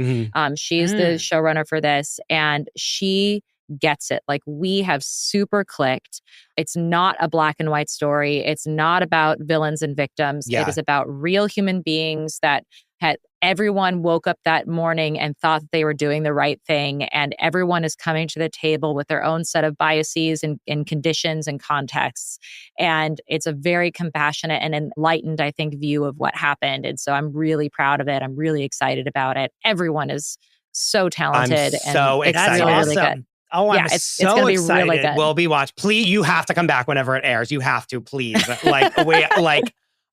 She's the showrunner for this, and she gets it. Like, we have super clicked. It's not a black and white story. It's not about villains and victims. It is about real human beings that had everyone woke up that morning and thought that they were doing the right thing. And everyone is coming to the table with their own set of biases and conditions and contexts. And it's a very compassionate and enlightened, I think, view of what happened. And so I'm really proud of it. I'm really excited about it. Everyone is so talented. I'm so excited. That's really awesome. good. Oh, I'm it's so gonna be excited. really good. We'll be watching. Please, you have to come back whenever it airs. You have to, please.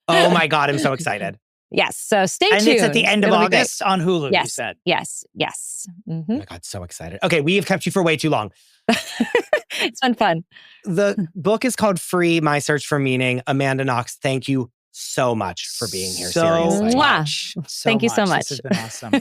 Oh my God, I'm so excited. Yes. So stay tuned. And it's at the end of August on Hulu, yes, you said. Yes. Mm-hmm. Oh my God, so excited. Okay, we have kept you for way too long. It's been fun. The book is called Free, My Search for Meaning. Amanda Knox, thank you so much for being here. Seriously. Thank you so much. This has been awesome.